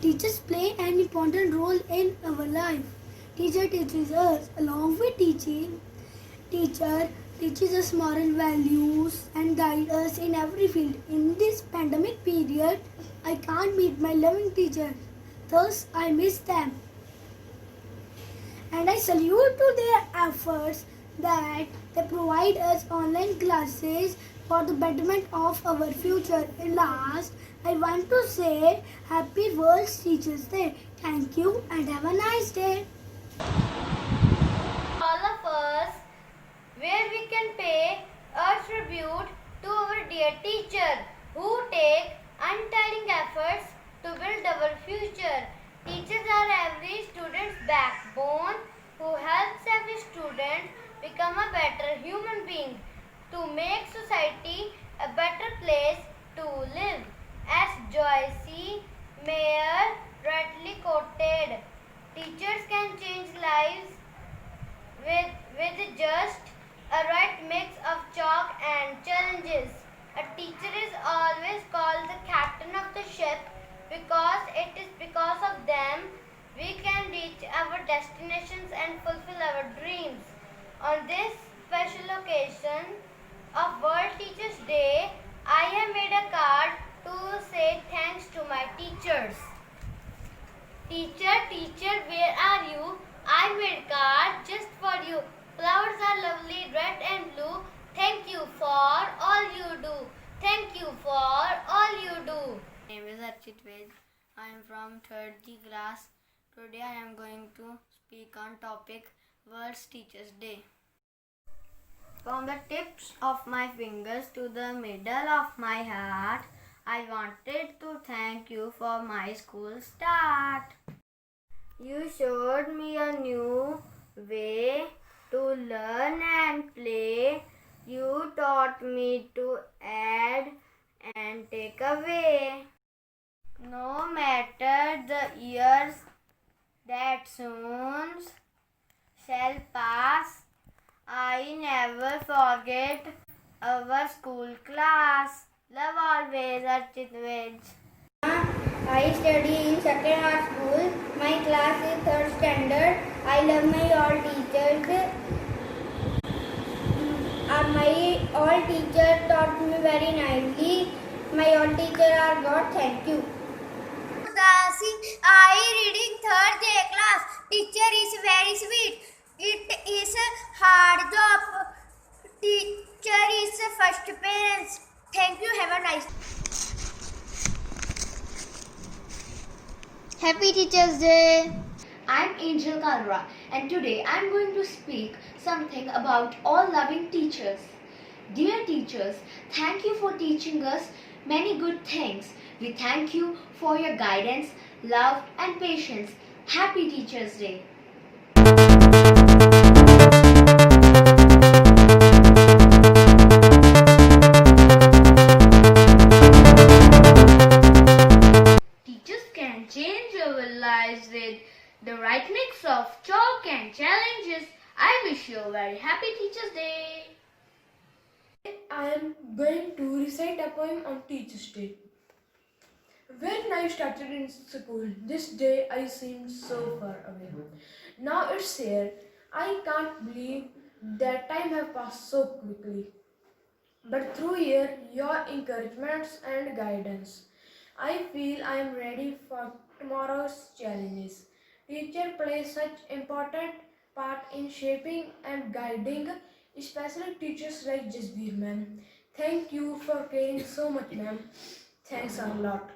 Teachers play an important role in our life. Teacher teaches us. Along with teaching, teacher teaches us moral values and guide us in every field. In this pandemic period, I can't meet my loving teachers. Thus, I miss them. And I salute to their efforts that they provide us online classes for the betterment of our future. And last, I want to say Happy World Teachers Day. Thank you and have a nice day. All of us, where we can pay a tribute to our dear teacher who take untiring efforts to build our future. Teachers are every student's backbone who helps every student become a better human being to make society a better place to live. As Joyce Meyer rightly quoted, teachers can change lives with just a right mix of chalk and challenges. A teacher is always called the captain of the ship because it is because of them we can reach our destinations and fulfill our dreams. On this special occasion of World Teachers Day, I have made a card to say thanks to my teachers. Teacher, teacher, where are you? I made a card just for you. Flowers are lovely, red and blue. Thank you for all you do. Thank you for all you do. My name is Archit Ved. I am from 3rd G class. Today I am going to speak on topic World Teachers Day. From the tips of my fingers to the middle of my heart, I wanted to thank you for my school start. You showed me a new way to learn and play. You taught me to add and take away. No matter the years that soon shall pass, I never forget our school class. Love always, Archit Ved. I study in Second Art School. My class is 3rd standard. I love my all teachers. My all teachers taught me very nicely. My all teachers are God. Thank you. I reading 3rd J class. Teacher is very sweet. It is a hard job. Teacher is first parents. Thank you. Have a nice day. Happy Teachers Day! I'm Angel Kalra and today I'm going to speak something about all loving teachers. Dear teachers, thank you for teaching us many good things. We thank you for your guidance, love and patience. Happy Teachers Day! Teachers can change our lives with the right mix of chalk and challenges. I wish you a very happy Teachers Day. I am going to recite a poem on Teachers Day. When I started in school, this day I seemed so far away. Now it's here. I can't believe that time has passed so quickly. But through your encouragements and guidance, I feel I am ready for tomorrow's challenges. Teacher plays such important part in shaping and guiding, especially teachers like Jasbir ma'am. Thank you for caring so much, ma'am. Thanks a lot.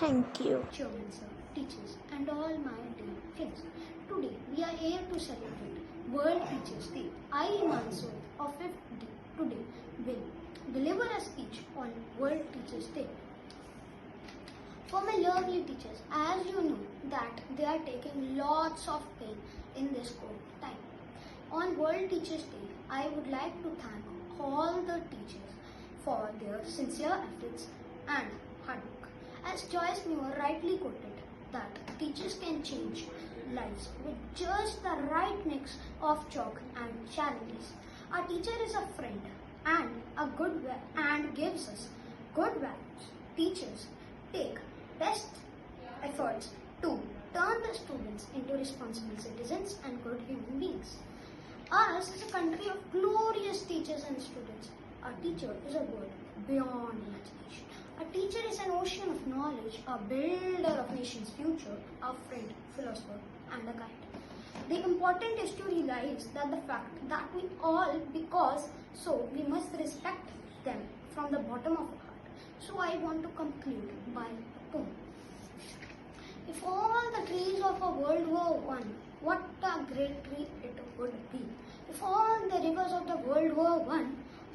Thank you. Chairman sir, teachers and all my dear friends. Today we are here to celebrate World Teachers Day. I, Iman Soed of 5th D today will deliver a speech on World Teachers Day. For my lovely teachers, as you know that they are taking lots of pain in this COVID time. On World Teachers Day, I would like to thank all the teachers for their sincere efforts and hard work. As Joyce Muir rightly quoted, that teachers can change lives with just the right mix of chalk and challenges. A teacher is a friend and gives us good values. Teachers take best efforts to turn the students into responsible citizens and good human beings. Ours is a country of glorious teachers and students. A teacher is a word beyond imagination. A teacher is an ocean of knowledge, a builder of nation's future, a friend, philosopher, and a guide. The important is to realize that the fact that we all, because so we must respect them from the bottom of our heart. So I want to conclude by a poem. If all the trees of a World War I, what a great tree it would be. If all the rivers of the World War I,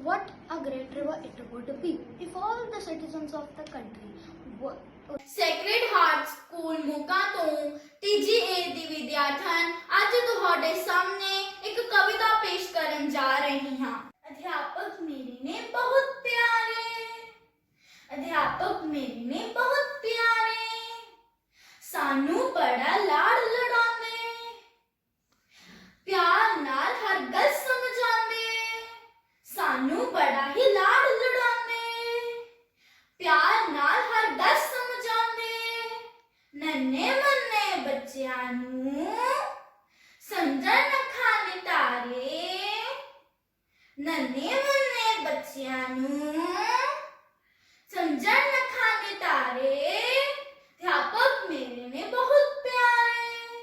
what a great river it would be. If all the citizens of the country were sacred heart school Moga ਤੋਂ ਤੀਜੀ ਏ ਦੀ ਵਿਦਿਆਰਥਣ ਅੱਜ ਤੁਹਾਡੇ ਸਾਹਮਣੇ ਇੱਕ ਕਵਿਤਾ ਪੇਸ਼ ਕਰਨ ਜਾ ਰਹੀ ਹਾਂ। ਅਧਿਆਪਕ ਮੇਰੇ ਨੇ ਬਹੁਤ ਪਿਆਰੇ, ਅਧਿਆਪਕ ਮੇਰੇ ਨੇ ਬਹੁਤ ਪਿਆਰੇ, ਸਾਨੂੰ ਬੜਾ ਲਾਡ ਲੜਾਉਂਦੇ, ਪਿਆਰ ਨਾਲ ਹਰ ਗੱਲ ਸਮਝਾਉਂਦੇ, ਸਾਨੂੰ ਬੜਾ ਹੀ ਲਾਡ ਲੜਾਉਂਦੇ, ਪਿਆਰ ਨਾਲ ਹਰ ਗੱਲ ਨੰਨੇ ਮੰਨੇ ਬੱਚਿਆਂ ਨੂੰ ਸਮਝਣ ਖਾਣੇ ਤਾਰੇ, ਨੰਨੇ ਮੰਨੇ ਬੱਚਿਆਂ ਨੂੰ ਸਮਝਣ ਖਾਣੇ ਤਾਰੇ। ਅਧਿਆਪਕ ਮੇਰੇ ਨੇ ਬਹੁਤ ਪਿਆਰੇ,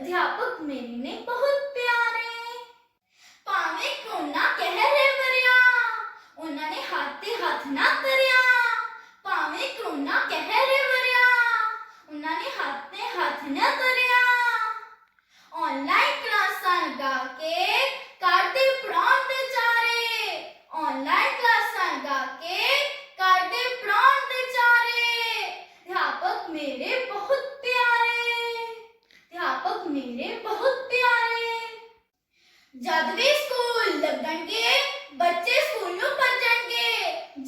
ਅਧਿਆਪਕ ਮੇਰੇ ਨੇ ਬਹੁਤ ਪਿਆਰੇ, ਭਾਵੇਂ ਕੋਨਾ ਕਹਿਰੇ ਵਰਿਆ ਉਹਨਾਂ ਨੇ ਹੱਥ ਤੇ ਹੱਥ ਨਾ ਕਰਿਆ, ਭਾਵੇਂ ਕੋਨਾ ਕਹਿਰੇ ਵਰਿਆ ਉਹਨਾਂ ਨੇ ਹੱਥ ਤੇ ਹੱਥ ਨਾ ਕਰਿਆ। ਆਨਲਾਈਨ ਕਲਾਸਾਂ ਲਗਾ ਕੇ ਕਰਦੇ ਪੜਾਉਣ ਦੇ ਚਾਰੇ, ਆਨਲਾਈਨ ਕਲਾਸਾਂ ਲਗਾ ਕੇ ਕਰਦੇ ਪੜਾਉਣ ਦੇ ਚਾਰੇ। ਅਧਿਆਪਕ ਮੇਰੇ ਬਹੁਤ ਪਿਆਰੇ, ਅਧਿਆਪਕ ਮੇਰੇ ਬਹੁਤ ਪਿਆਰੇ। ਜਦ ਵੀ ਸਕੂਲ ਲੱਗਣਗੇ ਬੱਚੇ ਸਕੂਲ ਨੂੰ ਭੱਜਣਗੇ,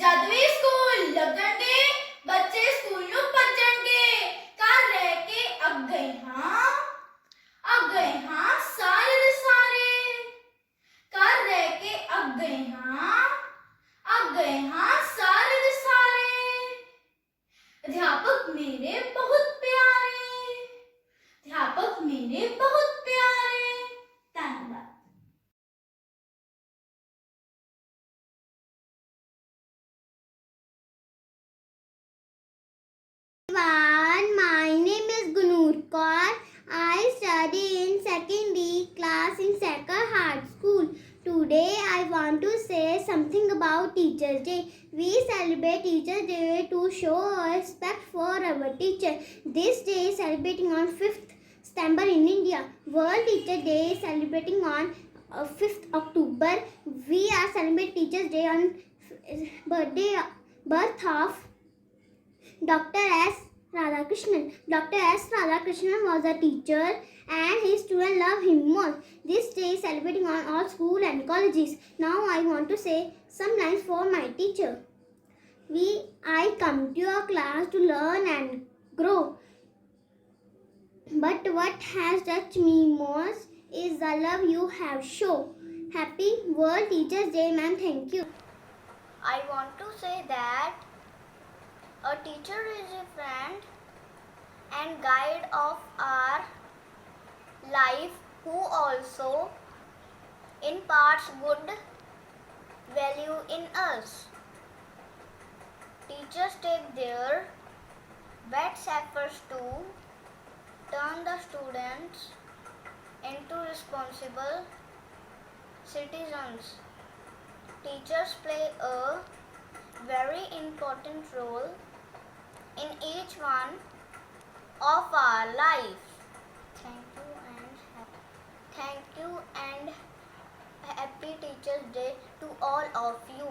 ਜਦ ਵੀ ਸਕੂਲ ਲੱਗਣਗੇ ਬੱਚੇ ਸਕੂਲ ਨੂੰ ਭੱਜਣਗੇ। ਘਰ ਰਹਿ ਕੇ ਅੱਗ ਗਏ ਹਾਂ ਸਾਰੇ ਦੇ ਸਾਰੇ, ਘਰ ਰਹਿ ਕੇ ਅੱਗ ਗਏ ਹਾਂ ਸਾਰੇ ਦੇ ਸਾਰੇ। ਅਧਿਆਪਕ ਮੇਰੇ ਬਹੁਤ ਪਿਆਰੇ, ਅਧਿਆਪਕ ਮੇਰੇ ਬਹੁਤ ਪਿਆਰੇ। ਧੰਨਵਾਦ। My name is Gunoor Kaur. I study in 2nd D class in Sacred Heart School. Today I want to say something about Teachers Day. We celebrate Teachers Day to show respect for our teacher. This day is celebrating on 5th September in India. World Teacher Day is celebrating on 5th October. We are celebrating Teachers Day on birth of Dr. S. Radhakrishnan. Dr. S. Radhakrishnan was a teacher and his students love him most. This day is celebrating on all schools and colleges. Now I want to say some lines for my teacher. I come to your class to learn and grow. But what has touched me most is the love you have shown. Happy World Teachers Day, ma'am. Thank you. I want to say that a teacher is a friend and guide of our life who also imparts good value in us. Teachers take their best efforts to turn the students into responsible citizens. Teachers play a very important role in each one of our life. Thank you and happy Teachers Day to all of you.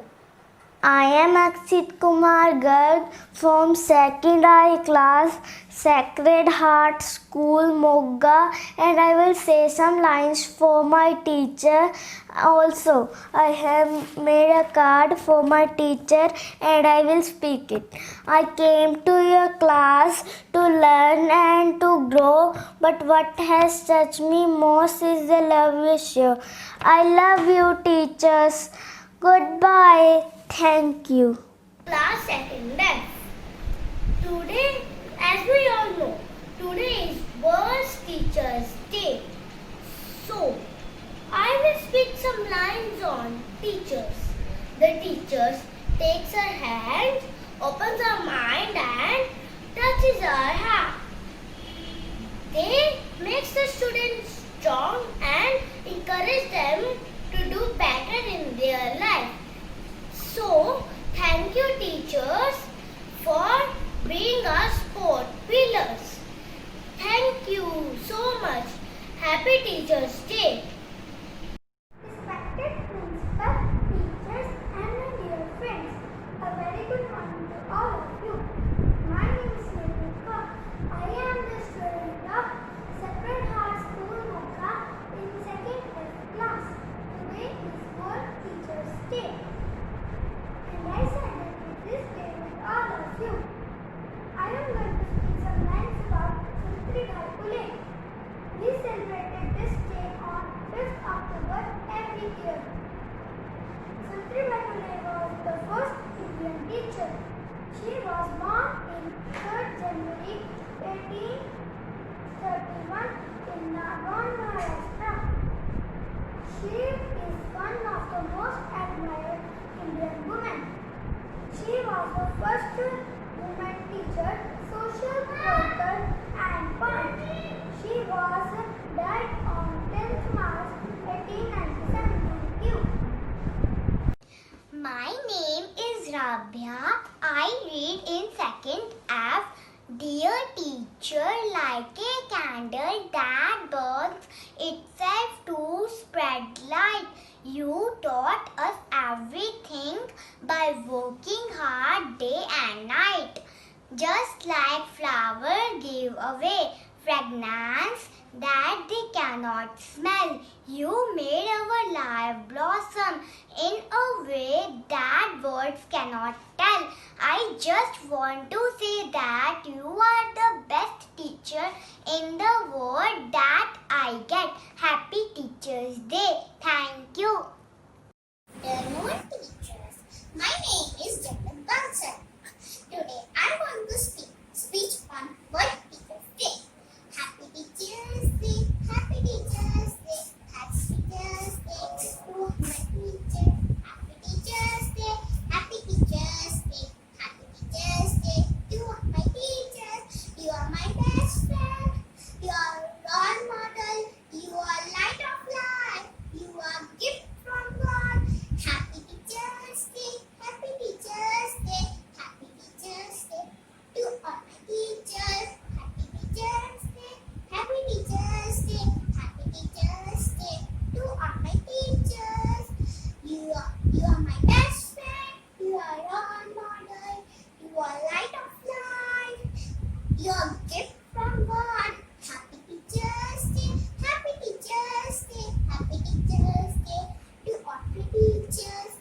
I am Akshit Kumar Garg from 2nd I class, Sacred Heart School, Mogga, and I will say some lines for my teacher. Also, I have made a card for my teacher and I will speak it. I came to your class to learn and to grow, but what has touched me most is the love you show. I love you, teachers. Goodbye. Thank you. Class attendance. Today, as we all know, today is World Teachers Day. So, I will speak some lines on teachers. The teachers takes our hand, opens our mind and touches our heart. They makes the students strong and encourage them to do better in their life. So, thank you teachers for being our sport pillars. Thank you so much. Happy Teachers Day. Respected principal, teachers and my dear friends, a very good morning to all of you. My name is Nirmika. I am the student of Sacred Heart School, Mogga in 2nd F class. Today is World Teachers Day. And I celebrate this day with all of you. I am going to speak some lines about Savitribai Phule. We celebrated this day on 5th October every year. Savitribai Phule was the first Indian teacher. She was born in 3rd January 1831 in Nagaon, Maharashtra. She is one of the most admired Indian women. She was the first woman teacher, social worker and poet. She was died on 10th March 1897. Thank you. My name is Rabia. I read in 2nd F. Dear teacher, like a candle that burns itself to spread light, you taught us everything by working hard day and night. Just like flowers give away fragrance that they cannot smell, you made our life blossom in a way that words cannot tell. I just want to say that you are the best teacher in the world that I get. Happy Teachers Day. Thank you. Dear known teachers, my name is Jagat Bansal. Today I am going to speech on World Teachers Day. Happy Teachers Day, Happy Teachers Day, Happy Teachers Day to my teacher. Happy Teachers Day, Happy Teachers Day, Happy Teachers Day to my teachers. You are my best friend, you are role model, you are light of life, you are gift from God. Happy Teachers Day, Happy Teachers Day, Happy Teachers Day to all my teachers. Happy Teachers Day, Happy Teachers Day, Happy Teachers Day to all my teachers. You are my best friend, you are role model, you are light of life, you are gift from God. Happy Teachers Day, Happy Teachers Day, Happy Teachers Day to all my teachers.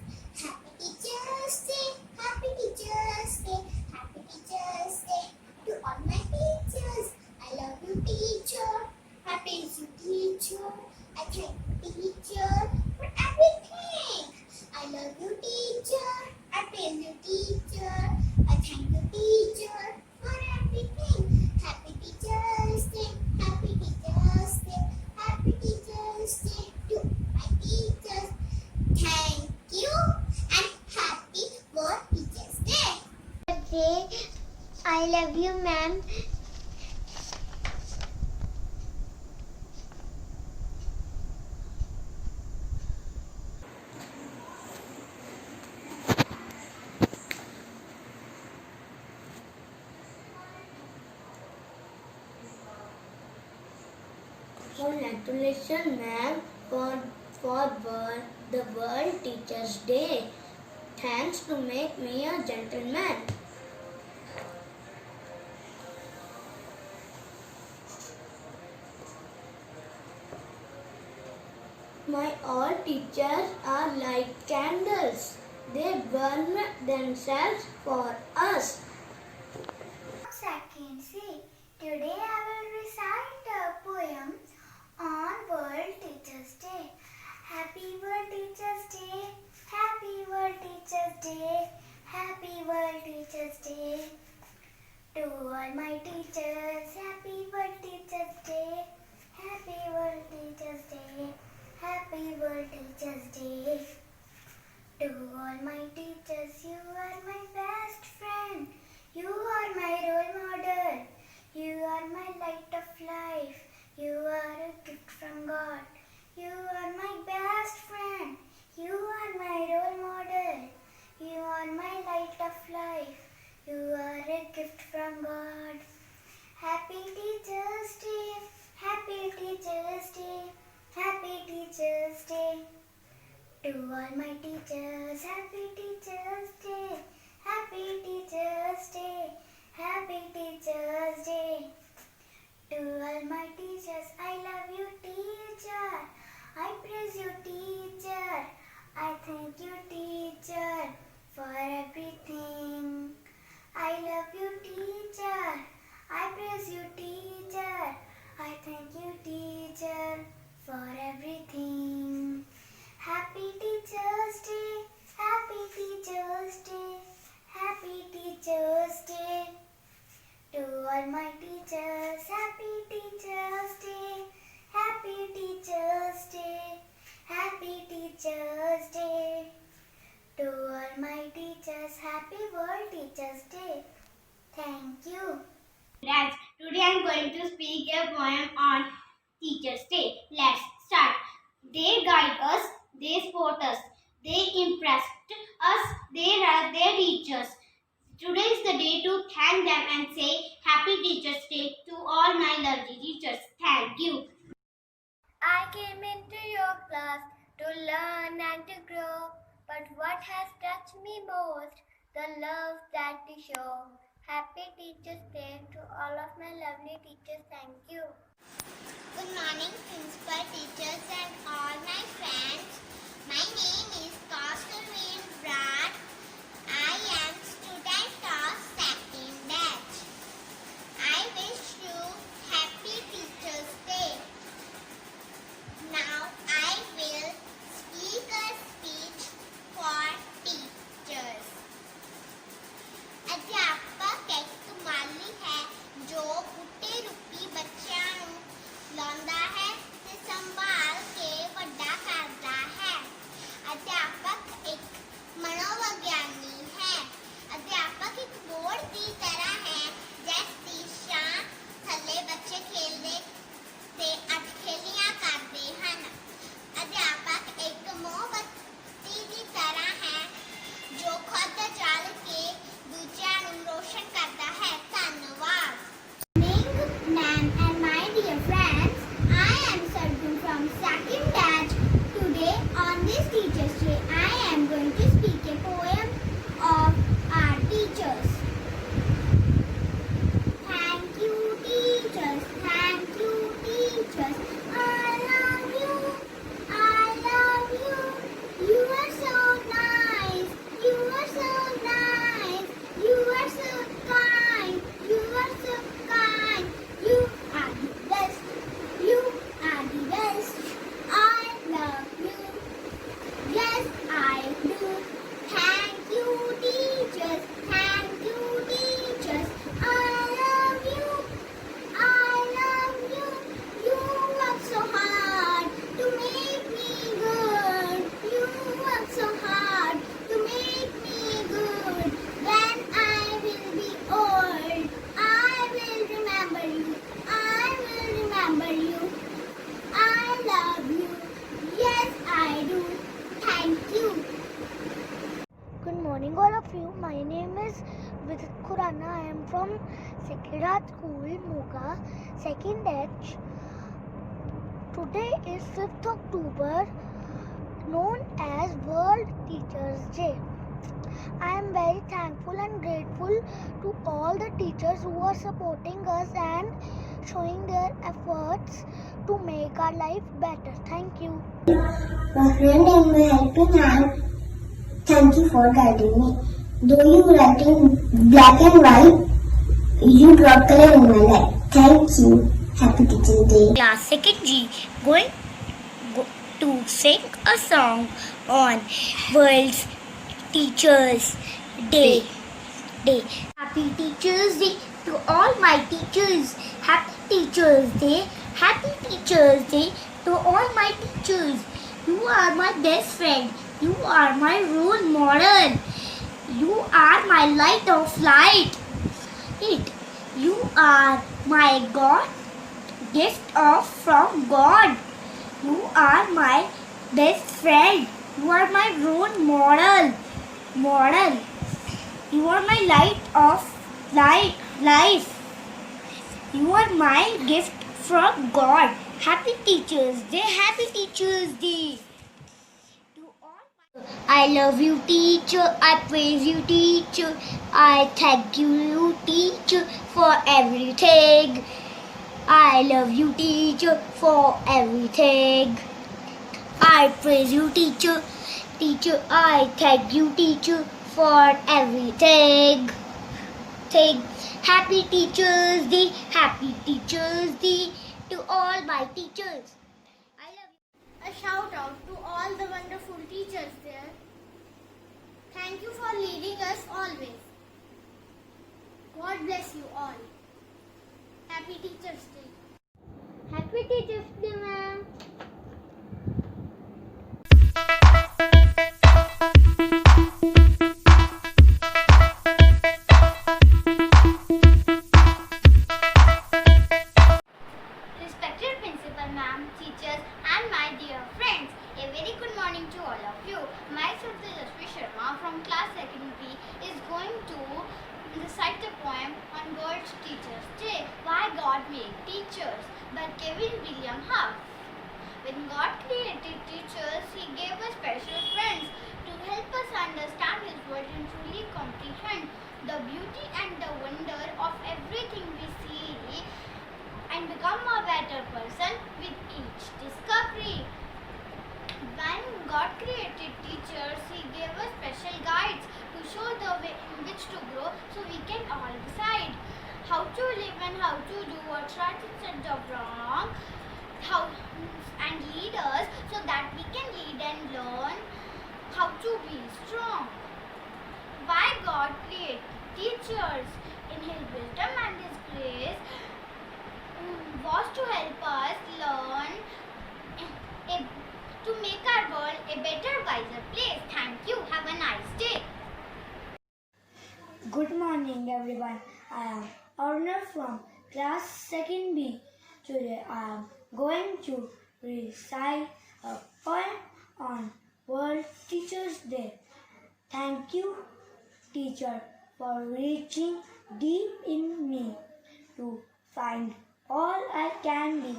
Happy Teachers Day, Happy Teachers Day, Happy Teachers Day to all my teachers. I love you, teacher. I praise you, teacher. I thank you, teacher, for everything. I love you, teacher. I praise you, teacher. I thank you, teacher, for everything. Happy Teachers Day, Happy Teachers Day, Happy Teachers Day to my teachers. Thank you and happy World Teachers Day. I love you, ma'am. Congratulations, ma'am, for the World Teachers Day. thanks to make me a gentleman. My all teachers are like candles. They burn themselves for us. Second C. Today I will recite a poem on World Teachers Day. Happy World Teachers Day. Happy World Teachers Day. Happy World Teachers Day. To all my teachers, Happy World Teachers Day. Happy World Teachers Day. Happy World Teachers Day. To all my teachers, you are my best friend. You are my role model. You are my light of life. You are a gift from God. You are my best friend. You are my role model. You are my light of life. You are a gift from God. Happy Teachers Day. Happy Teachers Day. Happy Teachers Day. To all my teachers, Happy Teachers Day. Happy Teachers Day. Happy Teachers Day. To all my teachers, I love you, teacher. I praise you, teacher. I thank you, teacher, for everything. I love you, teacher. I praise you, teacher. I thank you, teacher, for everything. Happy Teachers Day. Happy Teachers Day. Happy Teachers Day. To all my teachers, Happy Teachers Day. Happy Teachers Day. Happy Teachers Day. To all my teachers, Happy World Teachers Day. Thank you. Friends, today I am going to speak a poem on Teachers' Day. Let's start. They guide us, they support us, they impressed us, they teach us. Today is the day to thank them and say Happy Teachers' Day to all my lovely teachers. Thank you. I came into your class to learn and to grow, but what has touched me most, the love that you show. Happy Teachers' Day to all of my lovely teachers. Thank you. Good morning, principal, teachers and all my friends. My name is Kausalveen Brad. I am student of second batch. I wish you Happy Teachers' Day. Now I will speak a speech for teachers. अध्यापक एक माली है जो बूटे रूपी बच्चों ਨੂੰ ਲਾਉਂਦਾ ਹੈ ਤੇ ਸੰਭਾਲ ਕੇ ਵੱਡਾ ਕਰਦਾ ਹੈ। ਅਧਿਆਪਕ ਇੱਕ ਮਨੋਵਿਗਿਆਨੀ ਹੈ। ਅਧਿਆਪਕ ਇੱਕ ਬੋਰਡ ਦੀ ਤਰ੍ਹਾਂ ਹੈ ਜਿਸ ਦੀ ਛਾਂ ਥੱਲੇ ਬੱਚੇ ਖੇਡਦੇ ਤੇ ਅਟਖੇਲੀਆਂ ਕਰਦੇ ਹਨ। ਅਧਿਆਪਕ ਇੱਕ ਮੋਮਬੱਤੀ ਦੀ ਤਰ੍ਹਾਂ ਹੈ ਜੋ ਖੁਦ ਜਲ ਕੇ ਦੂਜਿਆਂ ਨੂੰ ਰੋਸ਼ਨ ਕਰਦਾ ਹੈ। ਧੰਨਵਾਦ। Ma'am and my dear friends, I am Sargun from second batch. Today on this Teachers' Day, I am going to speak a poem of our teachers. Thank you, teachers. Thank you, teachers. I love you. I love you. You are so nice. You are so nice. You are so kind. You are so kind. You are the best. You are the best. I love you. Yes, I do. Thank you, teachers. Thank you, teachers. I love you. I love you. You work so hard to make me good. You work so hard to make me good. When I will be old, I will remember you. I will remember you. I love you. Yes, I do. Thank you. Good morning, all of you. My name is Vidit Khurana. I am from Sekirat School, Moga, second batch. Today is 5th October, known as World Teachers' Day. I am very thankful and grateful to all the teachers who are supporting us and showing their efforts to make our life better. Thank you. My friend and my helping hand, thank you for guiding me. Though you write in black and white, you brought color in my life. Thank you. Happy Teaching Day. Class 2nd G going to sing a song on World's Teachers Day. Happy Teachers Day to all my teachers. Happy Teachers Day. Happy Teachers Day to all my teachers. You are my best friend. You are my role model. You are my light of light. You are my God, gift from God. You are my best friend. You are my role model. You are my light of life. You are my gift from God. Happy Teachers Day. Happy Teachers Day. I love you, teacher. I praise you, teacher. I thank you, teacher, for everything. I love you, teacher, for everything. I praise you, teacher. Teacher, I thank you, teacher, for everything. Happy Teachers Day. Happy Teachers Day to all my teachers. A shout out to all the wonderful teachers there. Thank you for leading us always. God bless you all. Happy Teachers Day. Happy Teachers Day, ma'am. Respected Principal Ma'am, teachers and my dear friends, a very good morning to all of you. Myself, Tejasvi Sharma from class 2nd B is going to recite the poem on World Teachers Day, Why God Made Teachers by Kevin William Huff. When God created teachers, He gave us special friends to help us understand His word and truly comprehend the beauty and the wonder of everything we see and become a better person with each discovery. When God created teachers, He gave us special guides to show the way in which to grow so we can all decide how to live and how to do what's right instead of wrong, and lead us so that we can lead and learn how to be strong. Why God created teachers? In His wisdom and His grace was to help us learn to make our world a better, wiser place. Thank you. Have a nice day. Good morning, everyone. I am Arnav from class 2nd B. Today I am going to recite a poem on World Teachers Day. Thank you, teacher, for reaching deep in me to find all I can be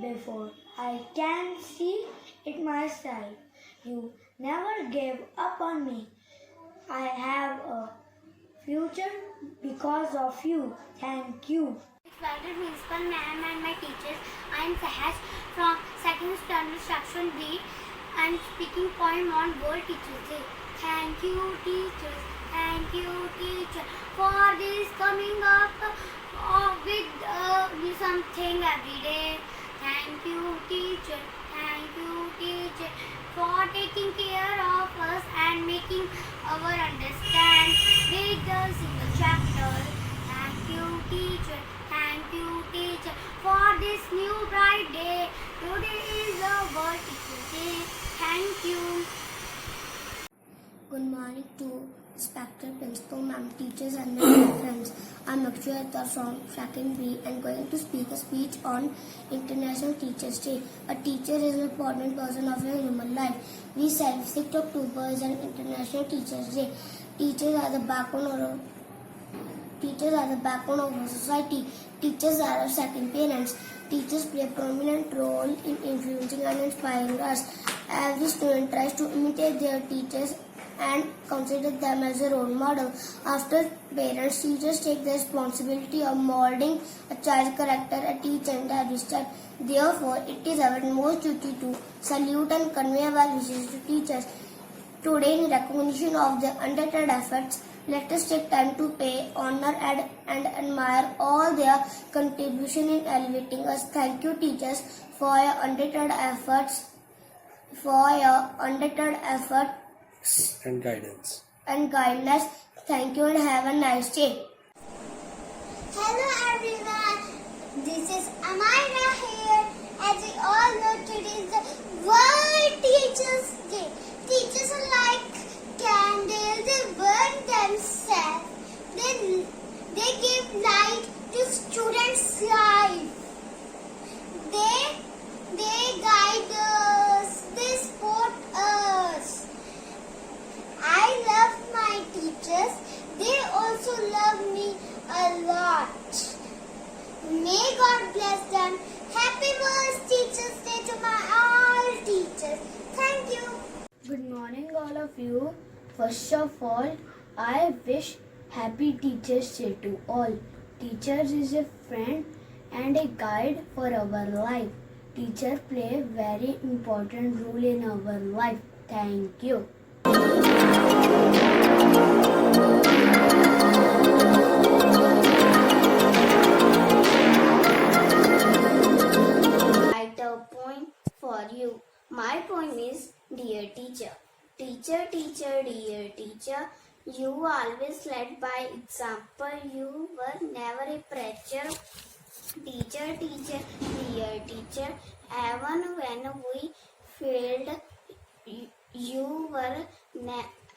before I can see it myself. You never gave up on me. I have a future because of you. Thank you. Respected Principal Ma'am and my teachers, I am Sahaj from 2nd Standard Section B. I am speaking poem on World Teachers Day. Thank you, teachers. Thank you, teacher, for this coming up with something every day. Thank you, teacher. Thank you, teacher, for taking care of us and making our understand with the single chapter. Thank you, teacher. Thank you, teacher, for this new bright day. Today is the World Teachers Day. Thank you. Good morning to respected Principal Ma'am, teachers and my dear friends. I am Akshayata from 2nd B and going to speak a speech on International Teachers Day. A teacher is an important person of your human life. We celebrate 6th October as an International Teachers Day. Teachers are the backbone of our society. Teachers are our second parents. Teachers play a prominent role in influencing and inspiring us. Every student tries to imitate their teachers and consider them as a role model. After parents, teachers take the responsibility of molding a child's character at each and every step. Therefore, it is our most duty to salute and convey our wishes to teachers. Today, in recognition of their undeterred efforts, let us take time to pay honor and admire all their contribution in elevating us. Thank you, teachers, for your undeterred efforts, and guidance. And guidance. Thank you and have a nice day. Hello everyone, this is Amira here. As we all know, today is the World Teachers Day. Teachers are like candles, they burn themselves. They give light to students' life. They guide us, they support us. I love my teachers. They also love me a lot. May God bless them. Happy World Teachers Day to my all teachers. Thank you. Good morning, all of you. First of all, I wish Happy Teachers Day to all. Teachers is a friend and a guide for our life. Teachers play a very important role in our life. Thank you. Write a poem for you. My poem is Dear Teacher. Teacher, teacher, dear teacher, you always led by example. You were never a preacher. Teacher, teacher, dear teacher, even when we failed, you were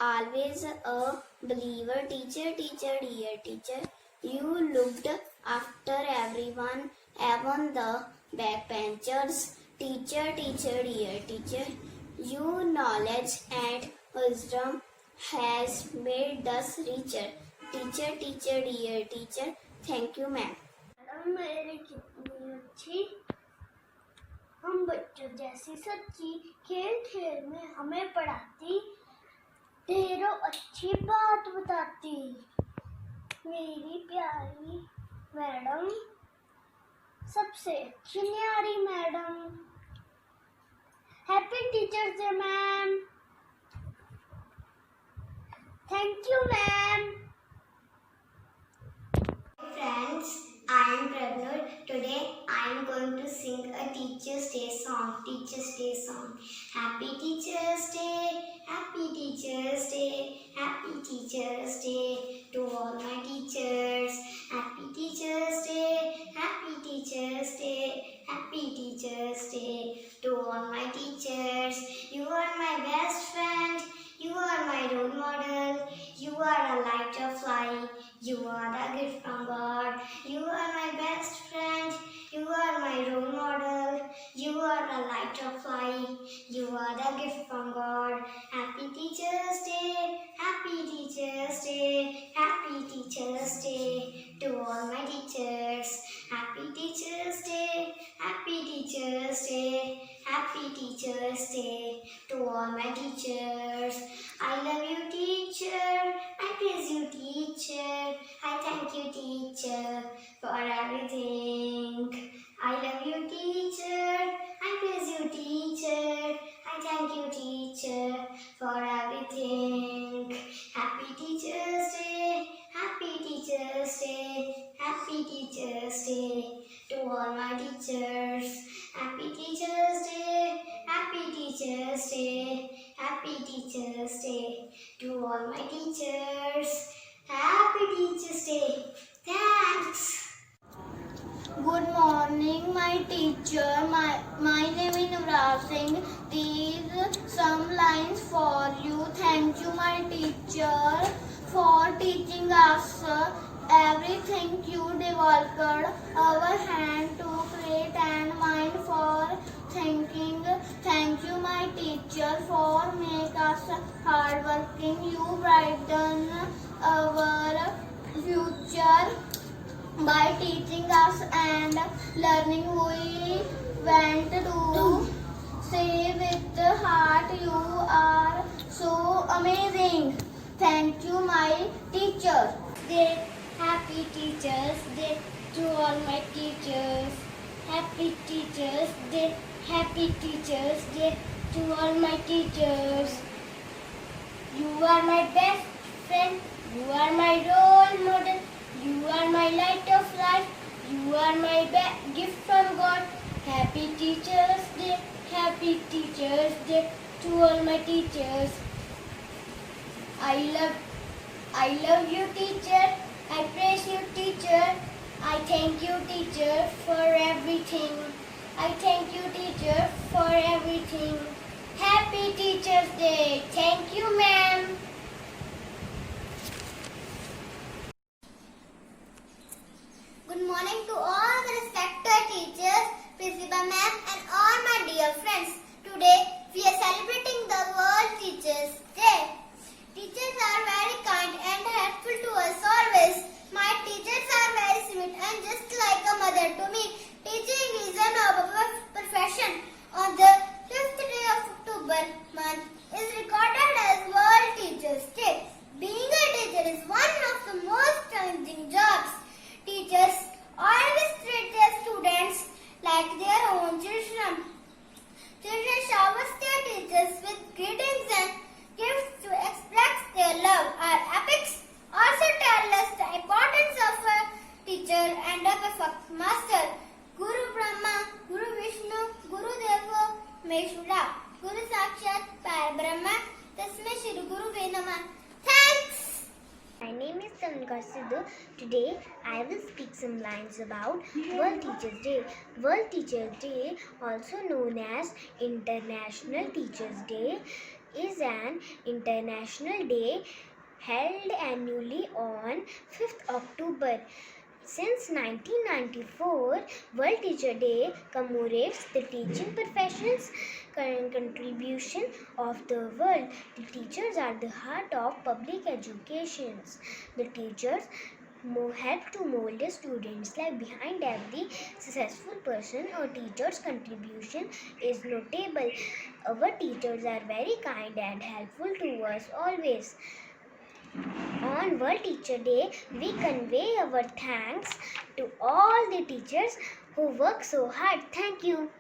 always a believer. Teacher, teacher, dear teacher, you looked after everyone, even the backbenchers. Teacher, teacher, dear teacher, your knowledge and wisdom has made us richer. Teacher, teacher, dear teacher, thank you, ma'am. मेरी कितनी अच्छी, हम बच्चों जैसी सच्ची, खेल खेल में हमें पढ़ाती, ढेरों अच्छी बात बताती, मेरी प्यारी मैडम, सबसे अच्छी न्यारी madam. Happy teachers day ma'am. Thank you ma'am. Friends, I am Prabnur. Today I am going to sing a Teachers Day song. Teachers Day song. Happy Teachers Day, Happy Teachers Day, Happy Teachers Day to all my teachers. Happy Teachers Day, Happy Teachers Day, Happy Teachers Day to all my teachers. You are my best friend. You are my role model. You are a light of light. You are a gift from God. You are my best friend. You are my role model. You are a light of light. You are a gift from God. Happy Teachers Day. Happy Teachers Day. Happy Teachers Day to all my teachers. Happy Teachers Day. Happy Teachers Day. Happy Teachers Day to all my teachers. I love you, teacher. I praise you, teacher. I thank you, teacher, for everything. I love you, teacher. I praise you, teacher. I thank you, teacher, for everything. Happy Teachers Day. Happy Teachers Day. Happy Teachers Day to all my teachers. Happy Teachers Day. Happy Teachers Day. Happy Teachers Day to all my teachers. Happy Teachers Day. Thanks. Good morning, my teacher. My name is Nuvraj Singh. These some lines for you. Thank you, my teacher, for teaching us everything you developed our hand to create and mind for thinking. Thank you, my teacher, for make us hardworking. You brighten our future by teaching us and learning. We went to say with the heart. You are so amazing. Thank you, my teacher. Happy Teachers Day to all my teachers. Happy Teachers Day. Happy Teachers Day to all my teachers. You are my best friend. You are my role model. You are my light of life. You are my gift from God. Happy Teachers Day. Happy Teachers Day to all my teachers. I love you, teacher. I praise you, teacher. I thank you, teacher, for everything. I thank you, teacher, for everything. Happy Teachers Day. Thank you, ma'am. Good morning to all the respected teachers, principal ma'am and all my dear friends. Today we are celebrating the World Teachers Day. Teachers are very kind and helpful to us always. My teachers are very sweet and just like a mother to me. Teaching is a noble profession. On the 5th day of October month is recorded as World Teachers Day. Being a teacher is one of the most challenging jobs. Teachers always treat their students like their own children. Children shower their teachers with greetings and gifts to express their love. Our epics also tell us the importance of a teacher and a perfect master. Guru Brahma, Guru Vishnu, Guru Deva, Meshura, Guru Sakshat, Parabrahma, Tasmai Shri Guru Venama. Thanks! My name is Tanuka Sidhu. Today I will speak some lines about World Teachers Day. World Teachers Day, also known as International Teachers Day, is an international day held annually on 5th October. Since 1994, World Teacher Day commemorates the teaching profession's contribution of the world. The teachers are the heart of public education. The teachers help to mold the students' life. Behind every successful person, a teacher's contribution is notable. Our teachers are very kind and helpful to us always. On World Teacher Day, we convey our thanks to all the teachers who work so hard. Thank you.